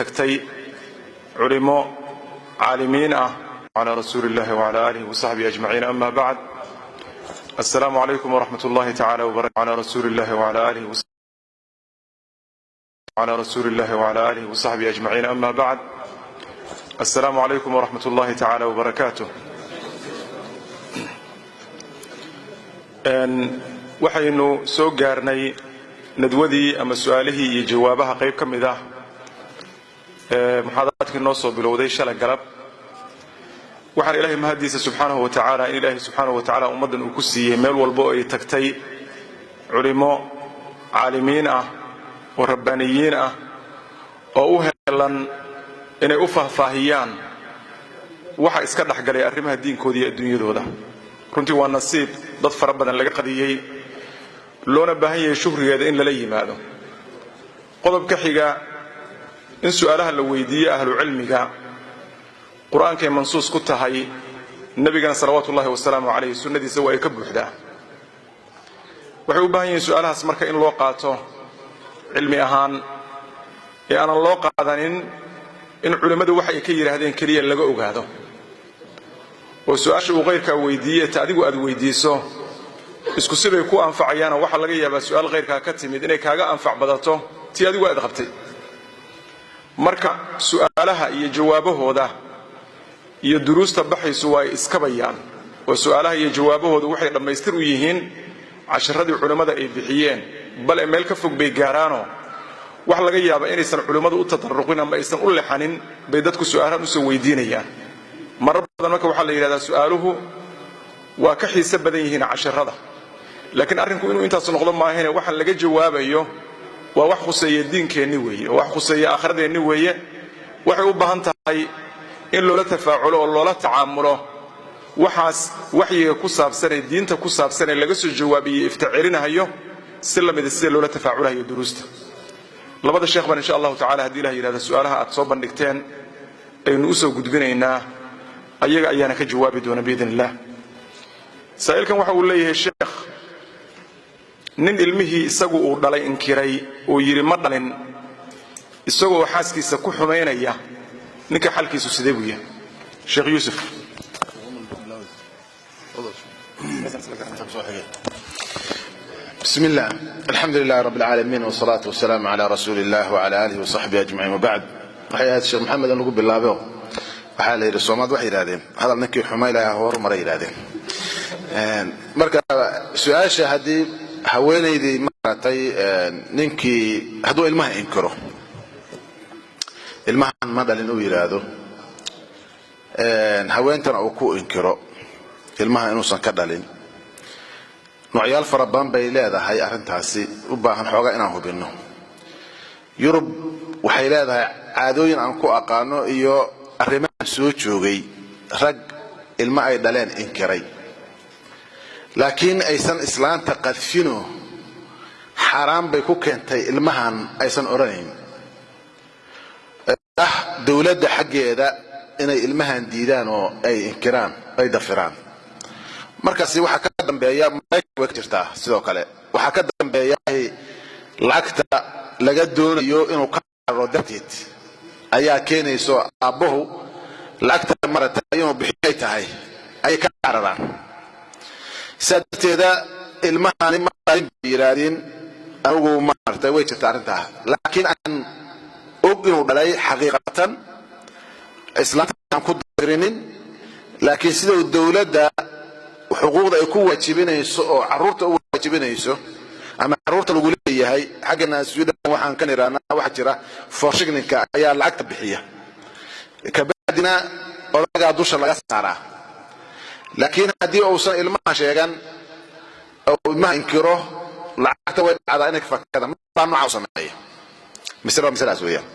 تكتي علماء عالمين على رسول الله وعلى آله وصحبه أجمعين. أما بعد، السلام عليكم ورحمة الله تعالى وبركاته. على رسول الله وعلى آله وصحبه أجمعين. أما بعد، السلام عليكم ورحمة الله تعالى وبركاته. waxaynu soo gaarnay nadwadii ama su'aalihii iyo jawaabaha qayb ka mid ah muxaadaraadkii noo soo bilowday shalay galab. waxaan ilaahay mahadiisa subxaanahu wa tacaala in ilaahay subxaanahu wa tacaala ummaddan uu ku siiyey meel walba oo ay tagtay culimo caalimiin ah oo rabbaaniyiin ah oo u helan inay u faahfaahiyaan waxa iska dhexgalay arrimaha diinkooda iyo adduunyadooda. runtii waa nasiib dad fara badan laga qadiyey, loona baahan yahay shukrigeeda in lala yimaado. qodobka xiga, in su'aalaha la weydiiyo ahlu cilmiga qur-aankay mansuus ku tahay, nabigana salawaatullahi wasalaamu calayhi sunnadiisa waa ay ka buuxdaa. waxay u baahan yihiin su'aalahaas marka in loo qaato cilmi ahaan ee aanan loo qaadanin in culimmadu waxa ay ka yidhaahdeen keliya laga ogaado, oo su'aasha uu qayrkaa weydiiyey ta adigu aad weydiiso isku siday ku anfacayaana waxaa laga yaabaa su'aal qayrkaa ka timid inay kaaga anfac badato tii adigu aad qabtay. marka su'aalaha iyo jawaabahooda iyo duruusta baxaysu waa iskabayaan, oo su'aalaha iyo jawaabahooda waxay dhammaystir u yihiin casharadii culimmada ay bixiyeen, bal meel ka fog bay gaaraanoo wax laga yaaba inaysan culimmadu u tadarruqin ama aysan u lexanin bay dadku su'aalahan usoo weydiinayaan. marar badan marka waxaa la yidhahdaa su'aaluhu waa ka xiise badan yihiin casharada, laakiin arrinku inuu intaas noqdo maahane waxaan laga jawaabayo waa wax khuseeya diinkeenni weeye, oo wax khuseeya aakhiradeenni weeye. waxay u baahan tahay in loola tafaaculo oo loola tacaamulo waxaas waxyiga ku saabsanee diinta ku saabsanee laga soo jawaabiyey ifticelinahayo si la mida sida loola tafaaculahayo duruusta. labada sheekh baan insha allahu tacala haddii ilah yidhahda su'aalaha aad soo bandhigteen aynu u soo gudbinaynaa, ayaga ayaana ka jawaabi doona biidn illah. saa'ilkan waxa uu leeyahay sheekh, nin ilmihii isagu uu dhalay inkiray oo yidhi ma dhalin, isagoo xaaskiisa ku xumaynaya, ninka xalkiisu sidee buu yahay? sheekh yuusuf. بسم الله، الحمد لله رب العالمين، والصلاة والسلام على رسول الله وعلى آله وصحبه أجمعين. وبعد، waxay ahayd sheekh maxamed aan ugu bilaabo, waxaa la yidhi Soomaad waxay yidhaahdeen hadal ninkii xumay lahaa horumar ay yidhaahdeen. marka su'aasha haddii haweenaydii maaragtay ninkii hadduu ilmaha inkiro, ilmahan ma dhalin uu yidhaahdo, haweentana uu ku inkiro ilmaha inuusan ka dhalin, noocyaal fara badan bay leedahay arrintaasi, u baahan xoogaa inaan hubinno. yurub waxay leedahay caadooyin aan ku aqaano iyo arrimahan soo joogay rag ilma ay dhaleen inkiray, laakiin aysan islaanta qadfino xaaraan bay ku keentay ilmahan aysan odhanayn. dowladda xaggeeda inay ilmahan diidaan oo ay inkiraan, ay dafiraan. markaasi waxaa ka dambeeya maraykan way ka jirtaa, sidoo kale waxaa ka dambeeya lacagta laga doonayo inuu ka cararo darteed ayaa keenayso aabbahu lacagta maratay inuu bixiyay tahay ayay ka cararaan. sidaa darteeda ilmahani maarin bay yidhaahdeen anigu maartay way jirta arrintaa, laakiin aan og inuu dhalay xaqiiqatan islaanta aan ku dirinin, laakiin sida dowladda xuquuqda ay ku waajibinayso oo carruurta u waajibinayso ama carruurta lagu leeyahay xaggana Sweden waxaan ka niraanaa waxa jira forshigninka ayaa lacagta bixiya, kabacdina odagaa dusha laga saaraa. laakiin haddii uusan ilmaha sheegan oo ilmaha inkiro, lacagta way dhacdaa inay fakada ma nooca u sameeya. misalaas weeyaan.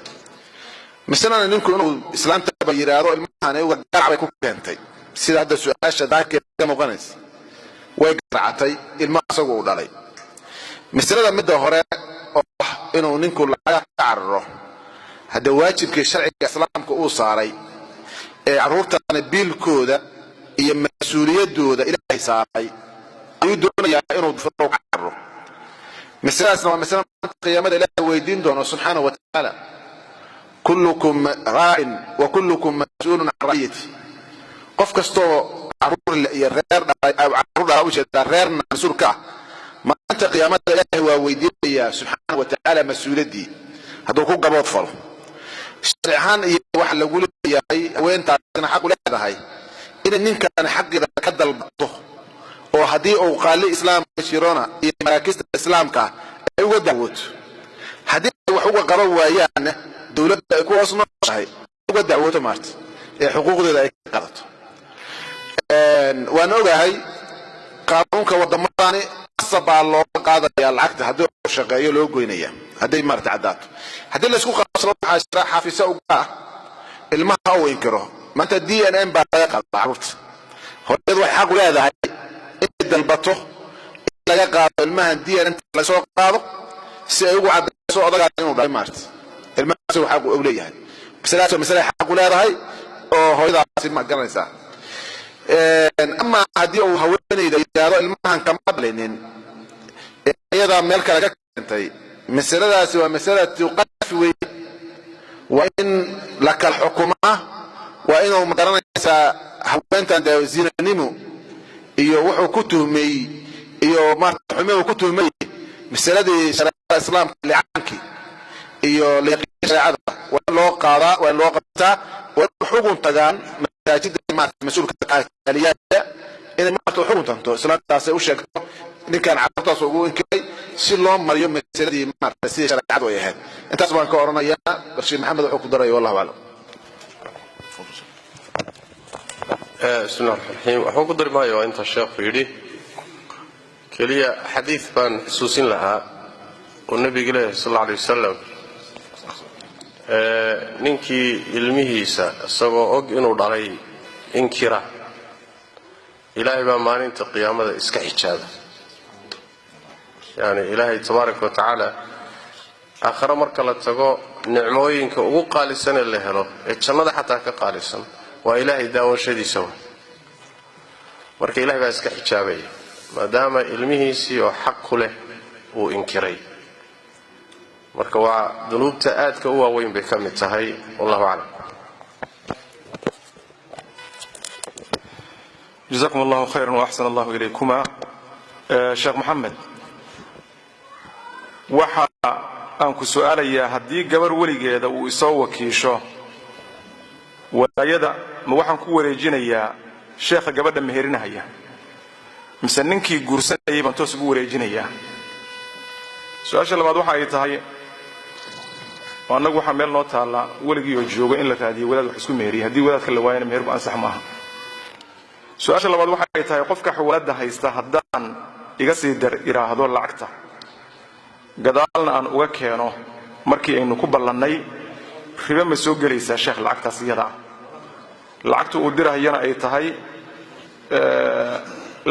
misalana ninku inuu islaanta yiraahdo ilmahan ay garac bay ku keentay, sida hadda su'aasha daahkeeda ka muuqanaysa, way garacatay ilmaha isagoo u dhalay. misalada midda hore oo inuu ninku lacag ka cararo, hadda waajibkii sharciga islaamka uu saaray ee carruurtana biilkooda iyo mas'uuliyadooda ilaahay saaray, ayuu doonayaa inuu dafiro ka cararo. misaladaasna waa misala qiyaamada ilaahay weydiin doono subxaanahu wa tacaala, كلكم راع وكلكم مسؤول عن رعيته qof kastoo caruur iyo reerna mas-uulka ah maanta qiyaamada ilaahay waa weydiinaya subxaanahu wa tacaala mas-uuliyaddii hadduu ku gabood falo sharci ahaan iyo wax lagu leeyahay haweentaasina xaq u leedahay inay ninkan xaqiida ka dalbato oo haddii uu qaali islaamka jirona iyo maraakista islaamka ay uga dacwooto haddii ay wax uga qaban waayaan dowladda ay ku hoos nooshahay uga dacwooto maarta ee xuquuqdeeda ay ka qaadato waan ogahay qaanuunka waddamadani qasabaa looga qaadaya lacagta haddii uu shaqeeyo loo goynaya hadday maarta caddaato haddii laysku qabsado waxaa jira xafiisa uga ah ilmaha uu inkiro maanta DNN baa laga qaada carruurta hooyadu waxay xaq u leedahay inay dalbato in laga qaado ilmahan DNN lasoo qaado si ay ugu caddayso odagaan inuu dhalay maarta ilmahaasi uu xaq u leeyahay masale xaq u leedahay oo hooyadaasi ma garanaysaa ama haddii uu haweenayda yidhaahdo ilmahan kama dhalinin iyadaa meel kale ka keentay masaladaasi waa masalatu qadfi weeye waa in la kala xukumaa waa inuu magaranaysaa haweentan dee zinanimo iyo wuxuu ku tuhmay iyo maarta xume uu ku tuhmay masaladii shareecada islaamka licaanki iyo liiqii shareecada waa loo qaadaa waa loo qabtaa waa xugun tagaan masaajidda maarta mas-uulka kaaliyaada inay maarta xugun tanto islaamtaasay u sheegto ninkan carruurtaas ugu inkiray si loo mariyo masaladii maarta sidii shareecadu ay ahayd intaas baan ka oranayaa barshiir maxamed wuxuu ku daray wallahu aclam بسم الله الرحمن الرحيم waxaan ku dari maayo inta sheekhu yiri kaliya xadiis baan xusuusin lahaa oo nabiga sallallahu alayhi wasallam ninkii ilmihiisa isagoo og inuu dhalay inkira ilaahay baa maalinta qiyaamada iska xijaaba yani ilaahay tabaaraka wa taala aakhira marka la tago nicmooyinka ugu qaalisan ee la helo ee jannada xataa ka qaalisan waa ilaahay daawashadiisa marka ilaahay baa iska xijaabay maadaama ilmihiisii oo xaq ku leh uu inkiray marka waa dunuubta aadka u waaweyn bay ka mid tahay wallahu aclam جزاكم الله خيرا وأحسن الله إليكما شيخ محمد waxa aan ku su'aalayaa haddii gabar weligeeda uu isoo wakiisho walaayada ma waxaan ku wareejinayaa sheekha gabadha meherinaya mise ninkii guursanayay baan toos ugu wareejinayaa su-aasha labaad waxa ay tahay annagu waxaa meel noo taalla weligii oo jooga in la raadiyo wadaad wax isku meheriya haddii wadaadka la waayana meherbu ansax maaha su-aasha labaad waxa ay tahay qofka xawaalada haysta haddaan iga sii dar iraahdo lacagta gadaalna aan uga keeno markii aynu ku ballannay riba ma soo gelaysaa sheekh lacagtaas iyada lacagta uu dirahayana ay tahay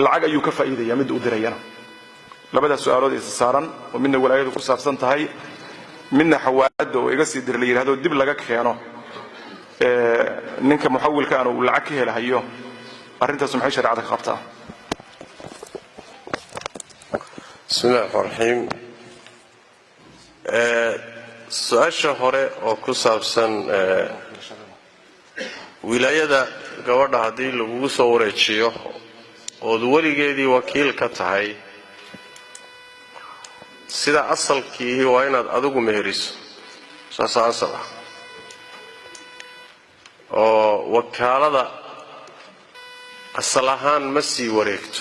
lacag ayuu ka faa'iidayaa mid uu dirayana labada su'aalood is saaran oo midna walaayadu ku saabsan tahay midna xawaalada oo iga sii dir la yiraahdo dib laga keeno ninka muxawilka aan uu lacag ka helahayo arrintaas maxay shariicada ka qabtaa bismillaahir rahmaanir rahiim su-aasha hore oo ku saabsan wilaayada gabadha haddii lagugu soo wareejiyo ood weligeedii wakiil ka tahay sida asalkii waa inaad adigu meheriso saasaa asal ah oo wakaalada asal ahaan ma sii wareegto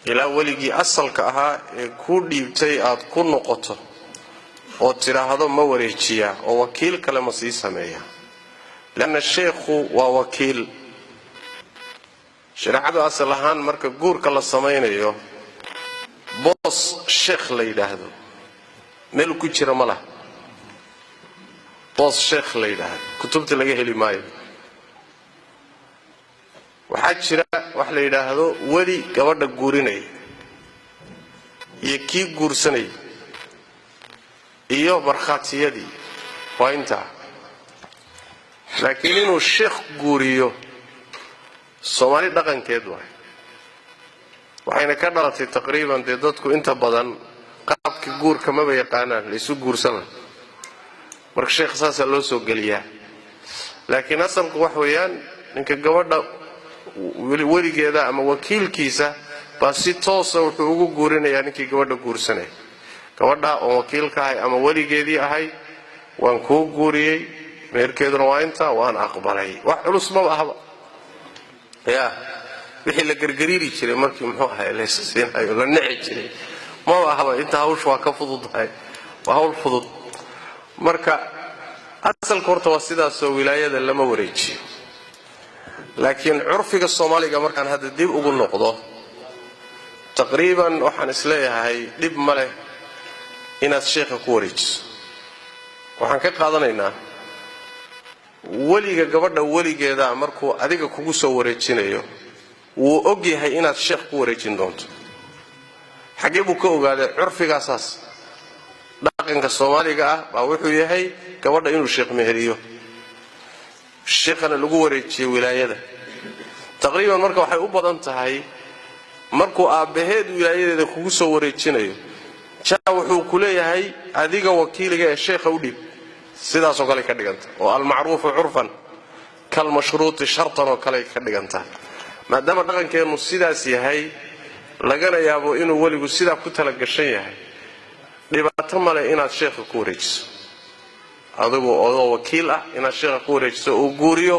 ilaa weligii asalka ahaa ee ku dhiibtay aad ku noqoto oo tiraahdo ma wareejiyaa oo wakiil kale ma sii sameeyaa lanna sheekhu waa wakiil shareecadu asal ahaan marka guurka la samaynayo boos sheekh la yidhaahdo meel ku jira ma laha boos sheekh la yidhaahdo kutubta laga heli maayo waxaa jira wax la yidhaahdo weli gabadha guurinaya iyo kii guursanaya iyo markhaatiyadii waa intaa laakiin inuu sheekh guuriyo soomaali dhaqankeed waay waxayna ka dhalatay taqriiban dee dadku inta badan qaabka guurka maba yaqaanaan laysu guursana marka sheekh saasa loo soo geliyaa laakiin asalku wax weeyaan ninka gabadha weligeeda ama wakiilkiisa baa si toos ah wuxuu ugu guurinayaa ninkii gabadha guursanay gabadha oo wakiilka ahay ama weligeedii ahay waan kuu guuriyey meherkeeduna waa inta waan aqbalay wax culus ma ahaba yaa wixii la gargariiri jiray markii muxuu ahay la siinayo la nici jiray ma ahaba inta hawshu waa ka fududahay waa hawl fudud marka asalka horta waa sidaasoo wilaayada lama wareejiyo laakiin curfiga Soomaaliga markaan hadda dib ugu noqdo taqriiban waxaan isleeyahay dib ma leh inaad sheekha ku wareejiso waxaan ka qaadanaynaa weliga gabadha weligeeda markuu adiga kugu soo wareejinayo wuu og yahay inaad sheekh ku wareejin doonto xagee buu ka ogaaday curfigaasaas dhaqanka Soomaaliga ah baa wuxuu yahay gabadha inuu sheekh meheriyo sheekhana lagu wareejiyo wilaayada taqriiban marka waxay u badan tahay markuu aabaheed wilaayadeeda kugu soo wareejinayo jaa wuxuu ku leeyahay adiga wakiiliga ee sheekha u dhib sidaas oo kale ka dhiganta oo al-ma'ruuf 'urfan kal mashruut shartan oo kale ka dhiganta maadaama dhaqankeenu sidaas yahay lagana yaabo inuu waligu sidaa ku tala gashan yahay dhibaato male inaad sheekha ku wareejiso adigu oo wakiil ah inaad sheekha ku wareejiso oo guuriyo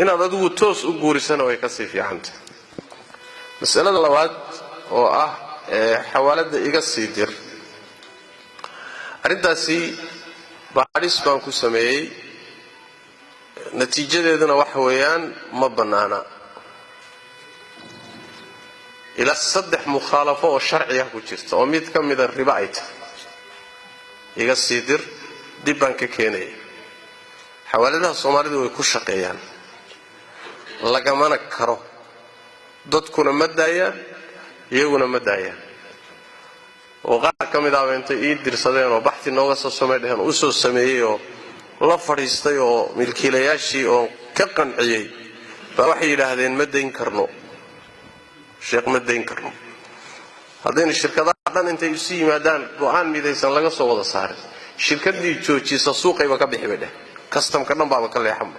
inaad adigu toos u guurisana way ka sii fiicantahay mas'alada labaad oo ah xawaalada iga sii dir arintaasi baadhis baan ku sameeyay natiijadeeduna waxa weeyaan ma banaana ila 3 mukhalafo oo sharciya ku jirta oo mid kamid ah riba ay tahay iga sii dir dib baan ka keenay xawaaladaha Soomaalidu way ku shaqeeyaan lagamana karo dadkuna ma daayaan iyaguna ma daayaan oo qaar kamid ah intay ii dirsadeen oo baxti nooga soo sameeyeen oo soo sameeyay la fariistay oo milkiilayaashii oo ka qanciyay baa waxay yiraahdeen ma dayn karno sheekh ma dayn karno haddii shirkadaha dhan intay isu yimaadaan go'aan midaysan laga soo wada saaray shirkadii joojisa suuqayba ka bixi badhe custom ka dhan baa ka leexan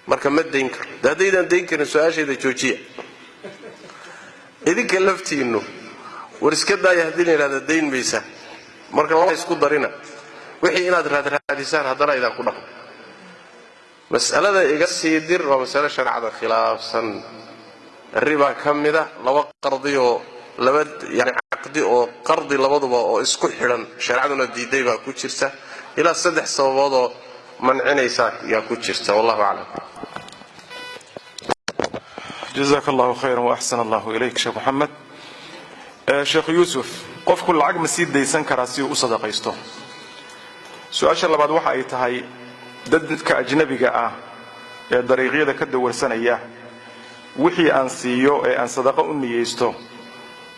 marka ma dayn karno dadaydan dayn karin su'aasheeda joojiya idinka laftiinu war iska daaya hadii la yiraahdo dayn maysa marka la isku darina wixii inaad raadisaan hadana idaan ku dhaqmo mas'alada iga sii dir waa mas'ala sharciyada khilaafsan riba kamida laba qardi oo laba yani aqdi oo qardi labaduba oo isku xiran sharciyaduna diiday baa ku jirta ila 3 sababood oo mancinaysa yaa ku jirta wallahu a'lam جزاك الله خيرا وأحسن الله إليك شيخ محمد شيخ يوسف قف كل عقم سيد ديسان كراسي وصدق يستو سؤال شاء الله بعد واحد يتهي دد كأجنبي جاء دريغية ذا كده ورسنا إياه وحي أنسيو أن صدقة أمي يستو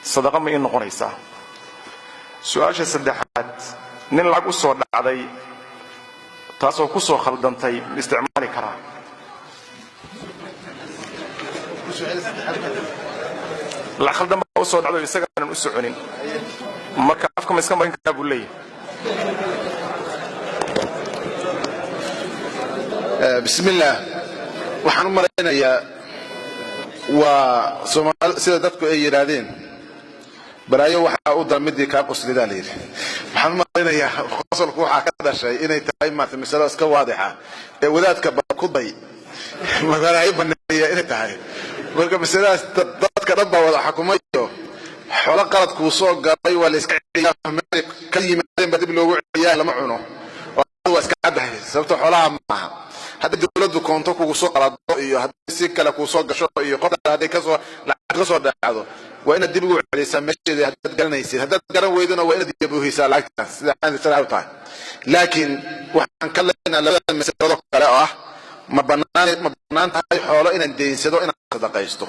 صدقة ما إنه قريسة سؤال شاء سدحات نين العقم الصور علي تاسو كسو خلدنتي باستعمال كرا لا خلدن با soo dhacdo isaga aan u soconin marka afka ma iska marin kara buu leeyahay bismillah waxaan u maraynayaa waa Soomaali sida dadku ay yiraahdeen baraayo waxa uu damidii ka qoslida leeyahay waxaan u maraynayaa qosolku waxa ka dhashay inay tahay maanta mas'alo iska waadixa ee wadaadka ku day magaalada banneeya inay tahay marka mas'alaas dadka dhan baa wada xukumayo xoolo qalad ku soo galay waa la iska ciyaamay ka yimaadeen badib loogu ciyaar lama cuno oo iska cadahay sababtoo xoolaha ma hadda dawladdu koonto kugu soo qalado iyo hadii si kale ku soo gasho iyo qof hadii ka soo lacag soo dhacdo waa in dib ugu celisaa meesheeda hadda garanaysid hadda garan weydana waa in dib u hiisaa lacagta sida aan sharci tahay laakiin waxaan ka leenahay labada mas'alo kale ah ma banaan tahay xoolo inaan deensado inaan sadaqaysto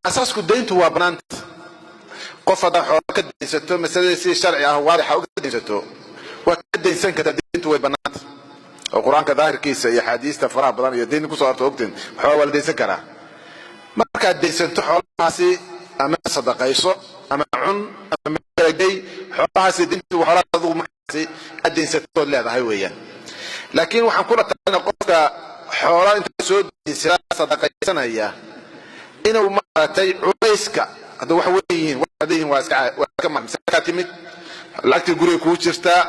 أساسك دينت وابنانت قفض حوالك دينستو مثلا سي شرعي واضحة وكدينستو وكدين سنك دينت وابنانت القرآن كظاهر كيس يا حديث تفرع بضان يدين كسوارت وقتين حوال دين سكرة مركا دينستو حوالاسي أما صدقايسو أما عن أما ملقي حوالاسي دينت وحوالاسي markaasi addeensatood leedahay weeyaan laakiin waxaan kula talina qofka xoolaa inta soo diinsada sadaqaysanaya inuu maaragtay culayska hadda wax weeyihiin waxaadiin waa iska mamsaka timid lacagtii guriga kuu jirtaa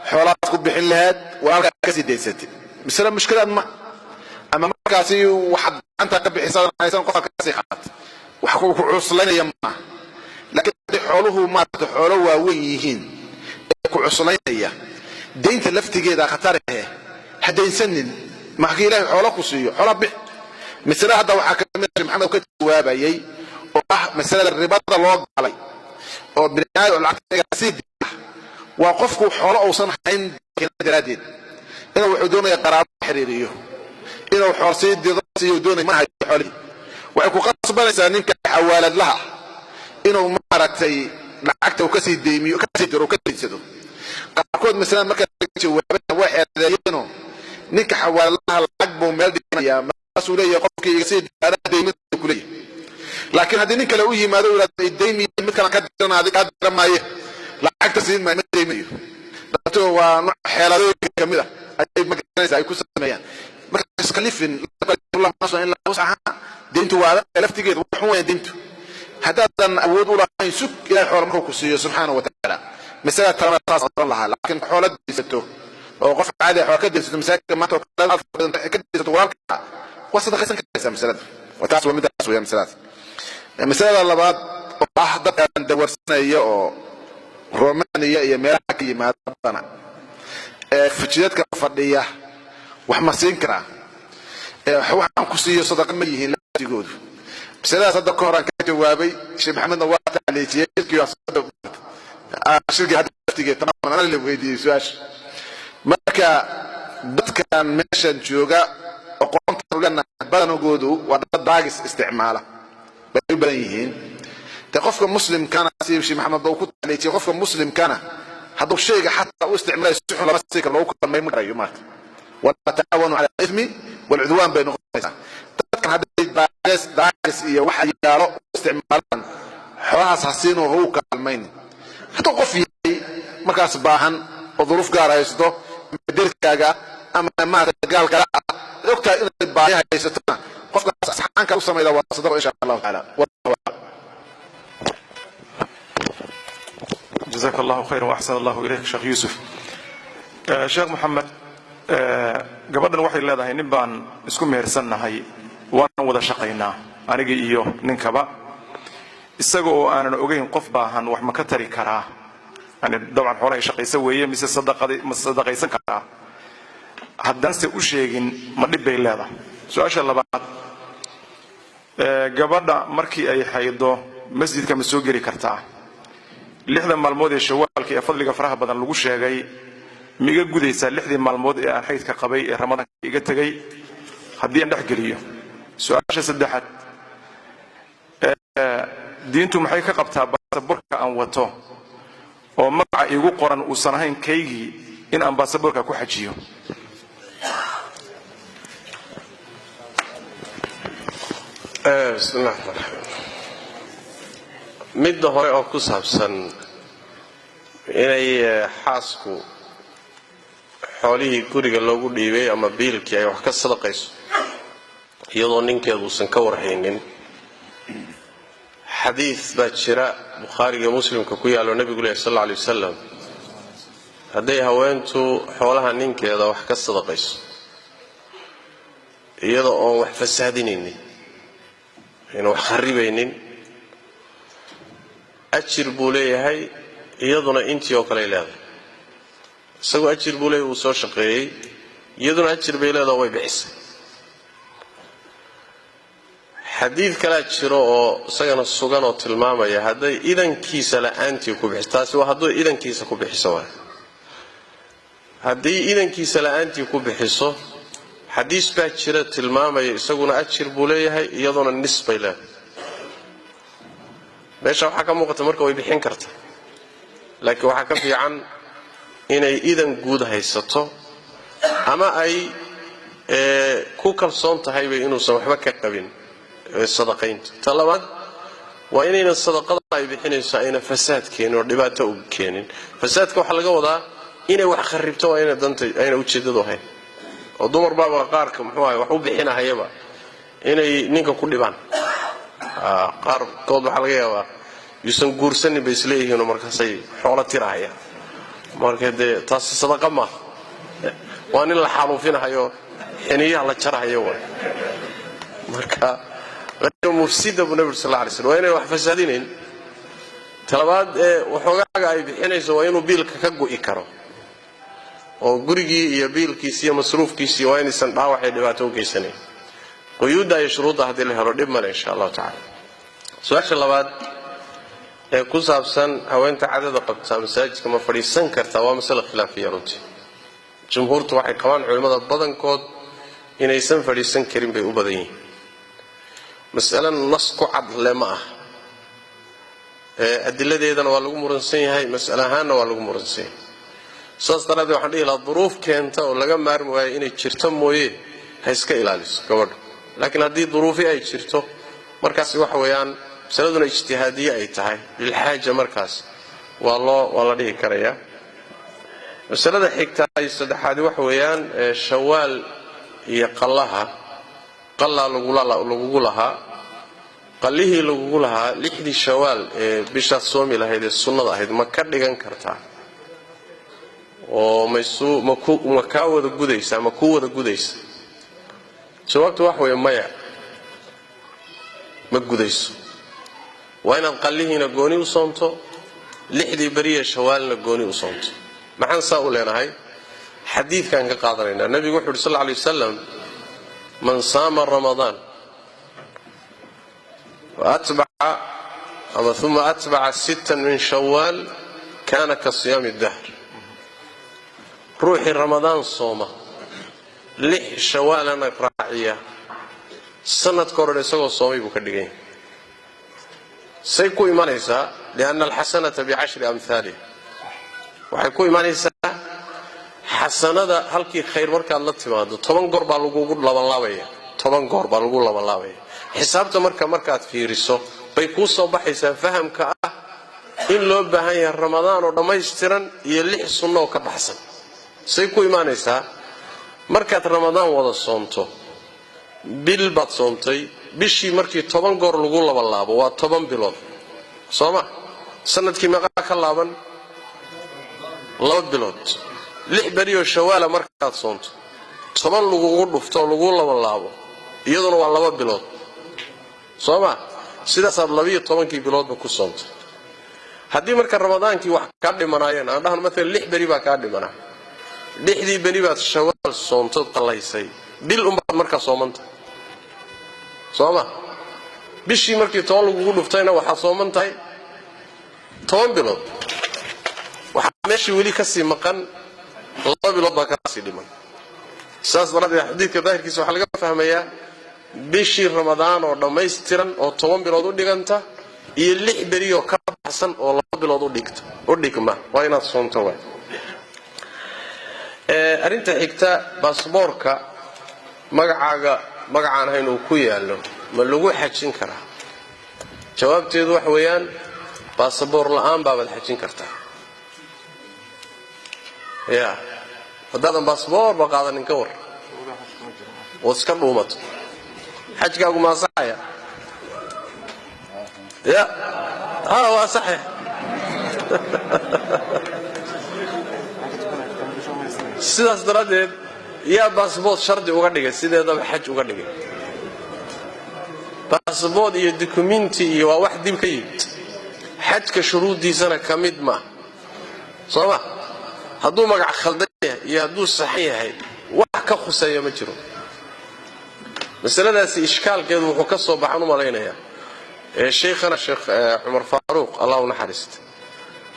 xoolaad ku bixin lahayd waa halkaa ka sii daysatay misla mushkilad ma ama markaasi waxaad gacanta ka bixisanaysan qofka ka sii qaat wax ku cuslaynaya ma laakiin xooluhu maaragtay xoolo waaweyn yihiin ee ku cuslaynaya deynta laftigeeda khatar ah hadaysanin maxkii ilaahay xoolo ku siiyo xoolo bix misla hadda waxa ka mid ah maxamed ka jawaabayay oo ah masalada ribada loo galay oo binaay oo lacagta sii waa qofku xoolo uusan hayn daradeed inuu wuxuu doonayaa qaraabo xiriiriyo inuu xoolo sii dido si doonay ma hayo xoolo waxay ku qasbanaysaa ninka xawaalad laha inuu maaragtay lacagta uu ka sii deemiyo ka sii diro ka diidsado qaarkood mesela marka jawaabana waa xeedeeyeen ninka xawaaladaha lacag buu meel dhiganayaa mas'uul leeyahay qofkii iga sii diyaara deeminta ku leeyahay laakiin haddii nin kale u yimaado uu leeyahay deemi mid kale ka dirana adiga diramaaye lacagta siin ma deemiyo dadku waa xeeladooyin kamid ah ay magaranaysaa ay ku sameeyaan marka iskalifin Allah naso in la wasaha deyntu waa laftigeed wax weyn deyntu hadaadan awood u lahayn sug ilaahay xoolo markuu ku siiyo subhanahu wa ta'ala مثلا ترى الله لكن حولت ديسته وقف عادي حركات ديسته مساكن ما توكل كديسته ورالك وصل قيسن كيسا مثلا وتعسوا من تاسوا يا مثلا مثلا الله بعد احضر ان دور سنيه او رومانيه يا مراكي ما طنا فجيتك فديه wax ma siin kara waxaan ku siiyo sadaqad ma yihiin laftigood مثلا صدق كوران ka jawaabay sheekh maxamed waa tacliijiyay kiyo sadaq ashirki hadda laftigeed tamaam ana la weydiiyay su'aash marka dadkan meeshan jooga aqoonta lana badanoodu waa dad daagis isticmaala bay badan yihiin ta qofka muslim kana sheekh maxamed baa ku tacliijiyay qofka muslim kana haduu sheega hatta u isticmaalay suxul laba sika loo kulmay ma garayo maanta wala taawanu ala ithmi wal udwan bayna qofka dadkan hadda daagis iyo waxa yaalo isticmaalaan xoolahaas hasiin oo uu kalmayn hadduu qof yahay markaas baahan oo duruuf gaar haysto dirkaaga ama maarta gaal kala ogtaa inay baahi haysato qofkaas saxanka u sameeyay waa sadaqo insha Allah taala جزاك الله خيرا واحسن الله اليك شيخ يوسف شيخ محمد gabadhan waxay leedahay nin baan isku meersanahay waan wada shaqaynaa aniga iyo ninkaba isaga oo aanan ogeyn qof baahan wax ma ka tari karaa ani dabcan xoolaha shaqaysa weeye mise sadaqaysan karaa haddaan se u sheegin ma dhib bay leedahay su'aasha labaad gabadha markii ay haydo masjidka ma soo geli kartaa 6 maalmood ee shawaalka ee fadliga faraha badan lagu sheegay miga gudaysaa 6 maalmood ee aan haydka qabay ee ramadaanka iga tagay haddii aan dhex geliyo su'aasha saddexaad diintu maxay ka qabtaa baasaboorka aan wato oo magaca igu qoran uu sanahayn kaygii in aan baasaboorka ku xajiyo bismillah mid hore oo ku saabsan inay xaasku xoolihii guriga loogu dhiibay ama biilkii ay wax ka sadaqayso iyadoo ninkeedu uusan ka warhaynin xadiis baa jira bukhaariga muslimka ku yaalo nabigu sallallahu alayhi wasallam hadday haweentu xoolaha ninkeeda wax ka sadaqayso iyadoo oo wax fasaadinaynin inuu wax kharibaynin ajir buu leeyahay iyaduna intii oo kale leedahay isagoo ajir buu leeyahay uu soo shaqeeyay iyaduna ajir bay leedahay way bixisay xadiid kala jiro oo isagana sugan oo tilmaamaya haday idankiisa la'aantii ku bixiso taasi waa haduu idankiisa ku bixiso haddii idankiisa la'aantii ku bixiso xadiis baa jira tilmaamaya isaguna ajir buu leeyahay iyaduna nisbay leedahay meesha waxa ka muuqata marka way bixin kartaa laakiin waxa ka fiican inay idan guud haysato ama ay ku kalsoon tahay inuusan waxba ka qabin sadaqaynta talabaad waa inayna sadaqada ay bixinayso ayna fasaad keenin oo dhibaato u keenin fasaadka waxa laga wadaa inay wax kharibto waa inay danta ayna ujeedadu ahayn oo dumar baaba qaarka muxuu ahay wax u bixinahayaba inay ninka ku dhibaan qaar kood waxa laga yaabaa yuusan guursanin bay isleeyihiin markaasay xoolo tirahayaan marka dee taasi sadaqa ma waa nin la xaluufinayo xiniyaha la jarahayo waa marka غير مفسدة بالنبي صلى الله عليه وسلم وين wax fasaadinayn talabaad waxoogaga ay bixinayso waa inuu biilka ka go'i karo oo gurigii iyo biilkiisa iyo masruufkiisa waa inaysan dhaawacay dhibaato u geysanay quyuuda iyo shuruuda hadii la helo dhib ma leh insha Allah ta'ala su'aasha labaad ee ku saabsan haweenta cadada qabta masaajidka ma fadhiisan karta waa mas'ala khilaafiya runtii jumhuurtu waxay qabaan culimada badankood inaysan fadhiisan karin bay u badan yihiin مسألة نص كعب لما أدلة waa lagu muransan yahay mas'alahaana waa lagu muransan yahay saas daraadeed waxaan dhihi lahaa duruuf keenta oo laga maarmi waayo inay jirto mooye ha iska ilaaliso gabadhu laakiin haddii duruufi ay jirto markaas waxa weeyaan masaladuna ijtihaadiye ay tahay lilxaaja markaas waa la dhihi karayaa masalada xigta ay saddexaad waxa weeyaan shawaal iyo qallaha qalla lagu lahaa qallihii lagu lahaa lixdii shawaal ee bisha soomi lahayd ee sunnada ahayd ma ka dhigan kartaa oo ma ka wada gudaysa ma ku wada gudaysa jawaabtu wax weeye maya ma gudayso waa inaad qallihiina gooni u soonto lixdii bariye shawaalna gooni u soonto maxaan saa u leenahay xadiidkan ka qaadanaynaa nabigu wuxuu yidhi sallallahu alayhi wasallam من صام رمضان ثم أتبع 6 من شوال كان كصيام الدهر روحي رمضان صومه لح شوال أنا راعية سنة كورن سوى صومي بكدقين سيكون إيمانيسا لأن الحسنة ب10 أمثاله وحيكون إيمانيسا حسنada halkii khayr marka la timaado 10 goor baa lagu labanlaabaya 10 goor baa lagu labanlaabaya xisaabta markaad fiiriso bay ku soo baxaysaa fahamka ah in loo baahan yahay ramadaan oo dhameystiran iyo 6 sunno ka baxsan say ku iimaanaysaa markaad ramadaan wada soonto bil baad soontay bishii markii 10 goor lagu labanlaabo waa 10 bilood sooma sanadkii meeqa ka laaban 2 bilood lix bariyo shawaala markaad soonto 10 lagu dhufto lagu labanlaabo iyaduna waa 2 bilood sooma sidaas aad 12 biloodba ku soonto haddii marka ramadaankii wax ka dhimanaayeen aan dhahan mesela 6 bari baa ka dhimanaa lixdii bari baad shawaal soonto qalaysay bil umbaad marka soomanta sooma bishii markii 10 lagu dhuftayna waxa soomantahay 10 bilood waxa meeshii wali ka sii maqan 2 bilood baa ka sii dhiman saas daraadeed xadiidka daahirkiisa waxa laga fahmayaa bishii ramadaan oo dhameystiran oo 10 bilood u dhiganta iyo 6 bari oo ka baxsan oo 2 bilood u dhigma waa inaad soonto way arinta xigta baasaboorka magacaan hayn uu ku yaalo ma lagu xajin karaa jawaabteedu wax weeyaan baasaboor la'aan baad xajin kartaa يا هذا باسبور بقى هذا نكور واسكن رومت حجك أقول ما صحيح يا هو صحيح سيداس دراديد يا باسبور شرطي وقديك سيدا حج وقديك باسبور يا دوكيومنتي يا واحد يمكن حجك شروط دي سنة كميد ما صح hadduu magac khaldan yahay iyo hadduu sax yahay wax ka khuseeyo ma jiro masaladaasi ishkaalkeedu wuxuu ka soo baxan u malaynayaa sheekhana sheekh Umar Faaruq Allahu naxariist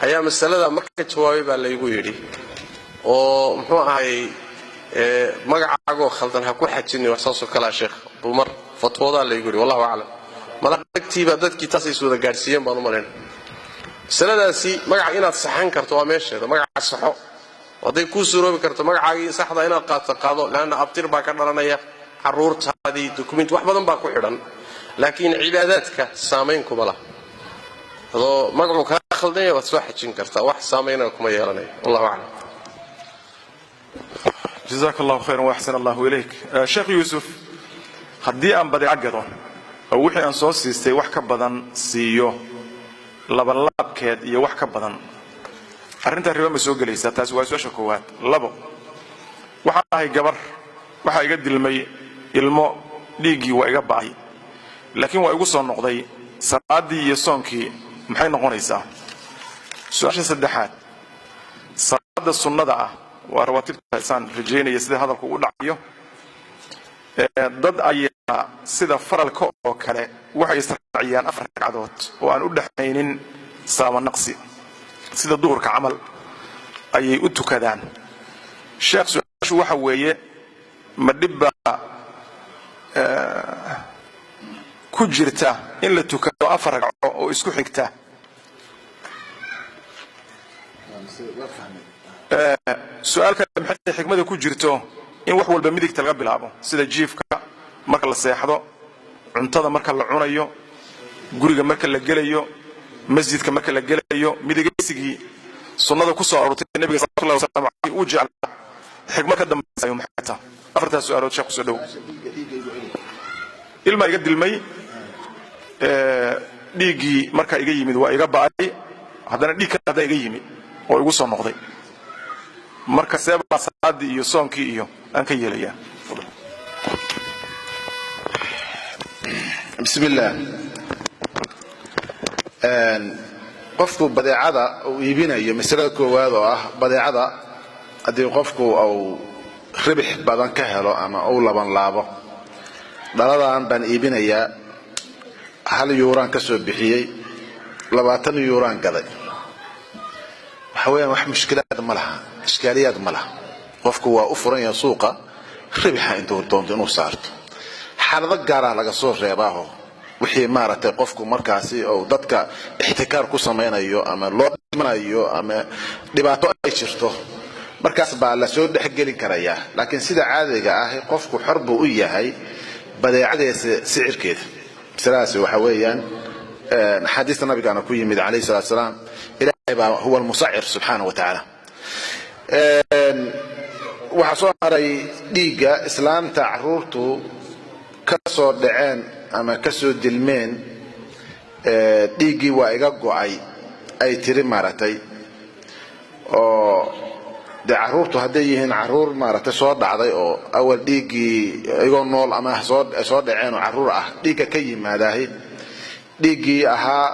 ayaa masalada marka jawaabay baa la igu yiri oo muxuu ahay magacaago khaldan ha ku xajin wax soo kala sheekh Umar fatwada la igu yiri wallahu a'lam malaqtiiba dadkii taas ay soo gaarsiiyeen baan u malaynayaa masaladaasi magac inaad saxan karto waa meesheeda magac saxo waday ku suuroobi karto magacaagii saxda inaad qaado laana abtir baa ka dhalanaya caruurtaadii document wax badan baa ku xidhan laakiin cibaadaadka saameyn kuma laha adoo magacu ka khaldan yahay waad soo xajin kartaa wax saameyn kuma yeelanayo wallahu a'lam جزاك الله خيرا وأحسن الله إليك. شيخ يوسف haddii aan badeeco gado oo wixii aan soo siistay wax ka badan siiyo labanlaabkeed iyo wax ka badan arrinta riba ma soo gelaysaa? taasi waa su'aasha koowaad. labo, waxaan ahay gabar, waxaa iga dilmay ilmo, dhiiggii waa iga ba'ay, laakiin waa igu soo noqday, salaadii iyo soonkii maxay noqonaysaa? su'aasha saddexaad, salaada sunnada ah waa rawaatibta isaan rajaynaya sida hadalku u dhacayo, dad ayaa sida faralka oo kale waxay israaciyaan 4 ragcadood oo aan u dhaxaynin salaamo naqsi, sida duhurka camal ayay u tukadaan. sheekh su'aashu waxa weeye ma dhibba ku jirta in la tukado 4 ragco oo isku xigta? su'aal kale maxay xikmada ku jirto in wax walba midigta laga bilaabo, sida jiifka marka la seexdo, cuntada marka la cunayo, guriga marka la gelayo, masjidka marka la gelayo, midigaysigii sunnada ku soo aroortay nabiga sallallahu alayhi wasallam uu jeclaa xikmad ka dambaysa maxay tahay? afartaas su'aalood sheekh soo dhow. ilma iga dilmay, dhiiggii marka iga yimid waa iga ba'ay, haddana dhiig kale hadda iga yimid oo igu soo noqday, marka seebaa salaadii iyo soonkii iyo aan ka yeelayaa? بسم الله. qofku badeecada uu iibinayo masalada koowaad oo ah badeecada haddii qofku uu ribix badan ka helo ama uu laban laabo, dhaladan baan iibinayaa 1 yuuraan ka soo bixiyey 20 yuuraan gaday, waxa weeyaan wax mushkilaad ma laha, iskaaliyaad ma laha. qofku waa u furan yahay suuqa ribixa intuu doonto inuu saarto. xaalado gaara laga soo reebaaho wixii maaragtay qofku markaasi oo dadka ixtikaar ku samaynayo ama loo dhimanayo ama dhibaato ay jirto, markaas baa la soo dhexgelin karayaa. laakiin sida caadiga ah qofku xor buu u yahay badeecadiisa sicirkeeda. sidaas waxa weeyaan xadiiska nabiga ku yimid calayhi salaatu wasalaam, ilaahay baa huwa al-musa'ir subhanahu wa ta'ala. waxa soo haray dhiigga islaamta caruurtu ka soo dhaceen ama ka soo dilmeen, dhiiggii waa iga go'ay ay tiri maaragtay, oo de caruurtu hadday yihiin caruur maaragtay soo dhacday oo awal dhiiggii igoo nool ama soo dhaceen oo caruur ah dhiigga ka yimaadahay, dhiiggii ahaa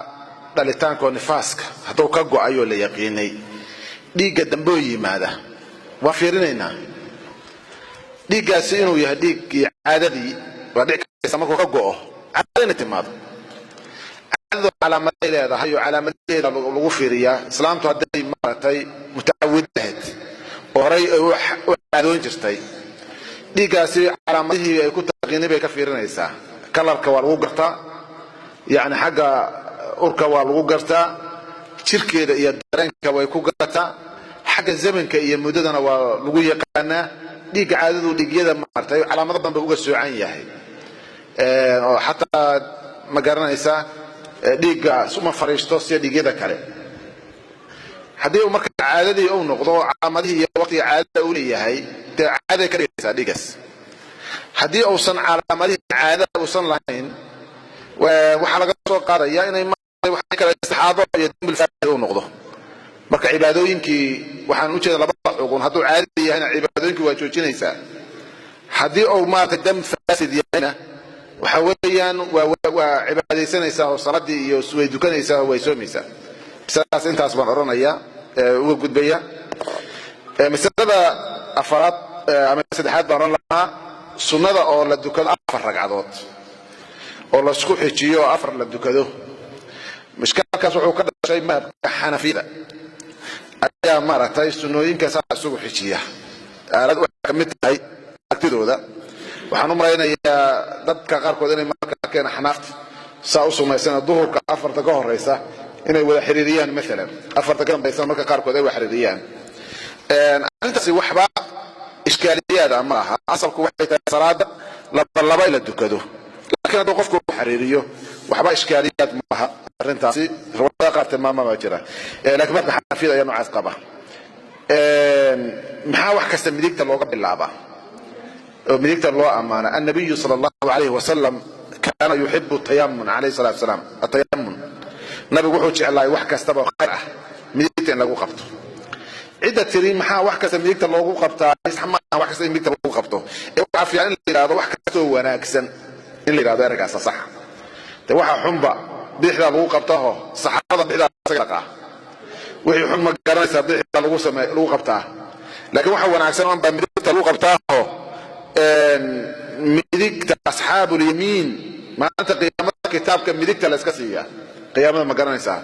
dhalitaanka nifaaska hadduu ka go'ayoo la yaqiinay, dhiigga dambe oo yimaada waa fiirinaynaa. dhiiggaasi inuu yahay dhiiggii caadadii waa dhici karaysa markuu ka go'o caadadina timaado. caadadu calaamaday leedahay oo calaamadaheeda lagu fiiriyaa. islaamtu hadday maaragtay mutacawid ahayd oo horay u caadoon jirtay, dhiiggaasi calaamadihii ay ku taqiinay bay ka fiirinaysaa. kalarka waa lagu gartaa, yacni xagga urka waa lagu gartaa, jirkeeda iyo dareenka way ku gartaa, xagga zamanka iyo muddadana waa lagu yaqaanaa. dhiigga caadadu dhiigyada maartay calaamado badan buu uga soocan yahay, oo xataa ma garanaysaa dhiigga suma fariisto sida dhiigyada kale. haddii uu marka caadadii uu noqdo calaamadihii iyo waqtiga caadada uu leeyahay, dee caaday ka dhigaysaa dhiiggaas. haddii uusan calaamadihii caadada uusan lahayn, waxaa laga soo qaadayaa inay waxay kale istixaado iyo dambil faa'id uu noqdo. marka cibaadooyinkii waxaan u jeedaa labada xugun, hadduu caadi yahayna cibaadooyinkii waa joojinaysaa. haddii uu maaragtay dam faasid yahayna waxa weeyaan waa cibaadaysanaysaa oo salaadii iyo way dukanaysaa oo way soomaysaa. sidaas intaas baan oranayaa uga gudbaya. masalada afaraad ama saddexaad baan oran lahaa sunnada oo la dukado 4 ragcadood oo la isku xijiyo 4 la dukado. mashkaalkaas wuxuu ka dhashay madhabka xanafiyada ayaa maaragtay sunnooyinka saa isugu xijiya. aalad waxay ka mid tahay agtidooda. waxaan u malaynayaa dadka qaarkood inay marka arkeen xanaafta saa u sumaysana duhurka 4 ka horeysa inay wada xiriiriyaan, maalan 4 ka dambaysa marka qaarkood ay wada xiriiriyaan. arrintaasi waxba ishkaaliyaad ma aha. asalku waxay tahay salaada laba ila dukado, laakiin hadduu qofku xiriiriyo waxba ishkaaliyaad ma aha. arrintaasi riwaayada qaar tilmaama ma jira, laakiin marka xanafiyada ayaa noocaas qaba. maxaa wax kasta midigta looga bilaabaa oo midigta loo amaana annabiyu sala allahu alayhi wasalam kaana yuxibu tayamun alayhi salatu wasalaam atayamun nabigu wuxuu jeclaay wax kastaba khayr ah midigta in lagu qabto cidda tiri maxaa wax kasta midigta loogu qabtaa isma wax kasta midigta loogu qabto ee waxa fiican in la yiraahdo wax kasta oo wanaagsan in la yiraahdo ergaas sax te waxa xunba bixda lagu qabtaa saxaabada bixda sagaa wixii xun ma garanaysa bixda lagu qabtaa laakiin waxa wanaagsan oo baa midigta lagu qabtaa midigta asxaabul yamiin maanta qiyaamada kitaabka midigta la iska siiyaa qiyaamada ma garanaysa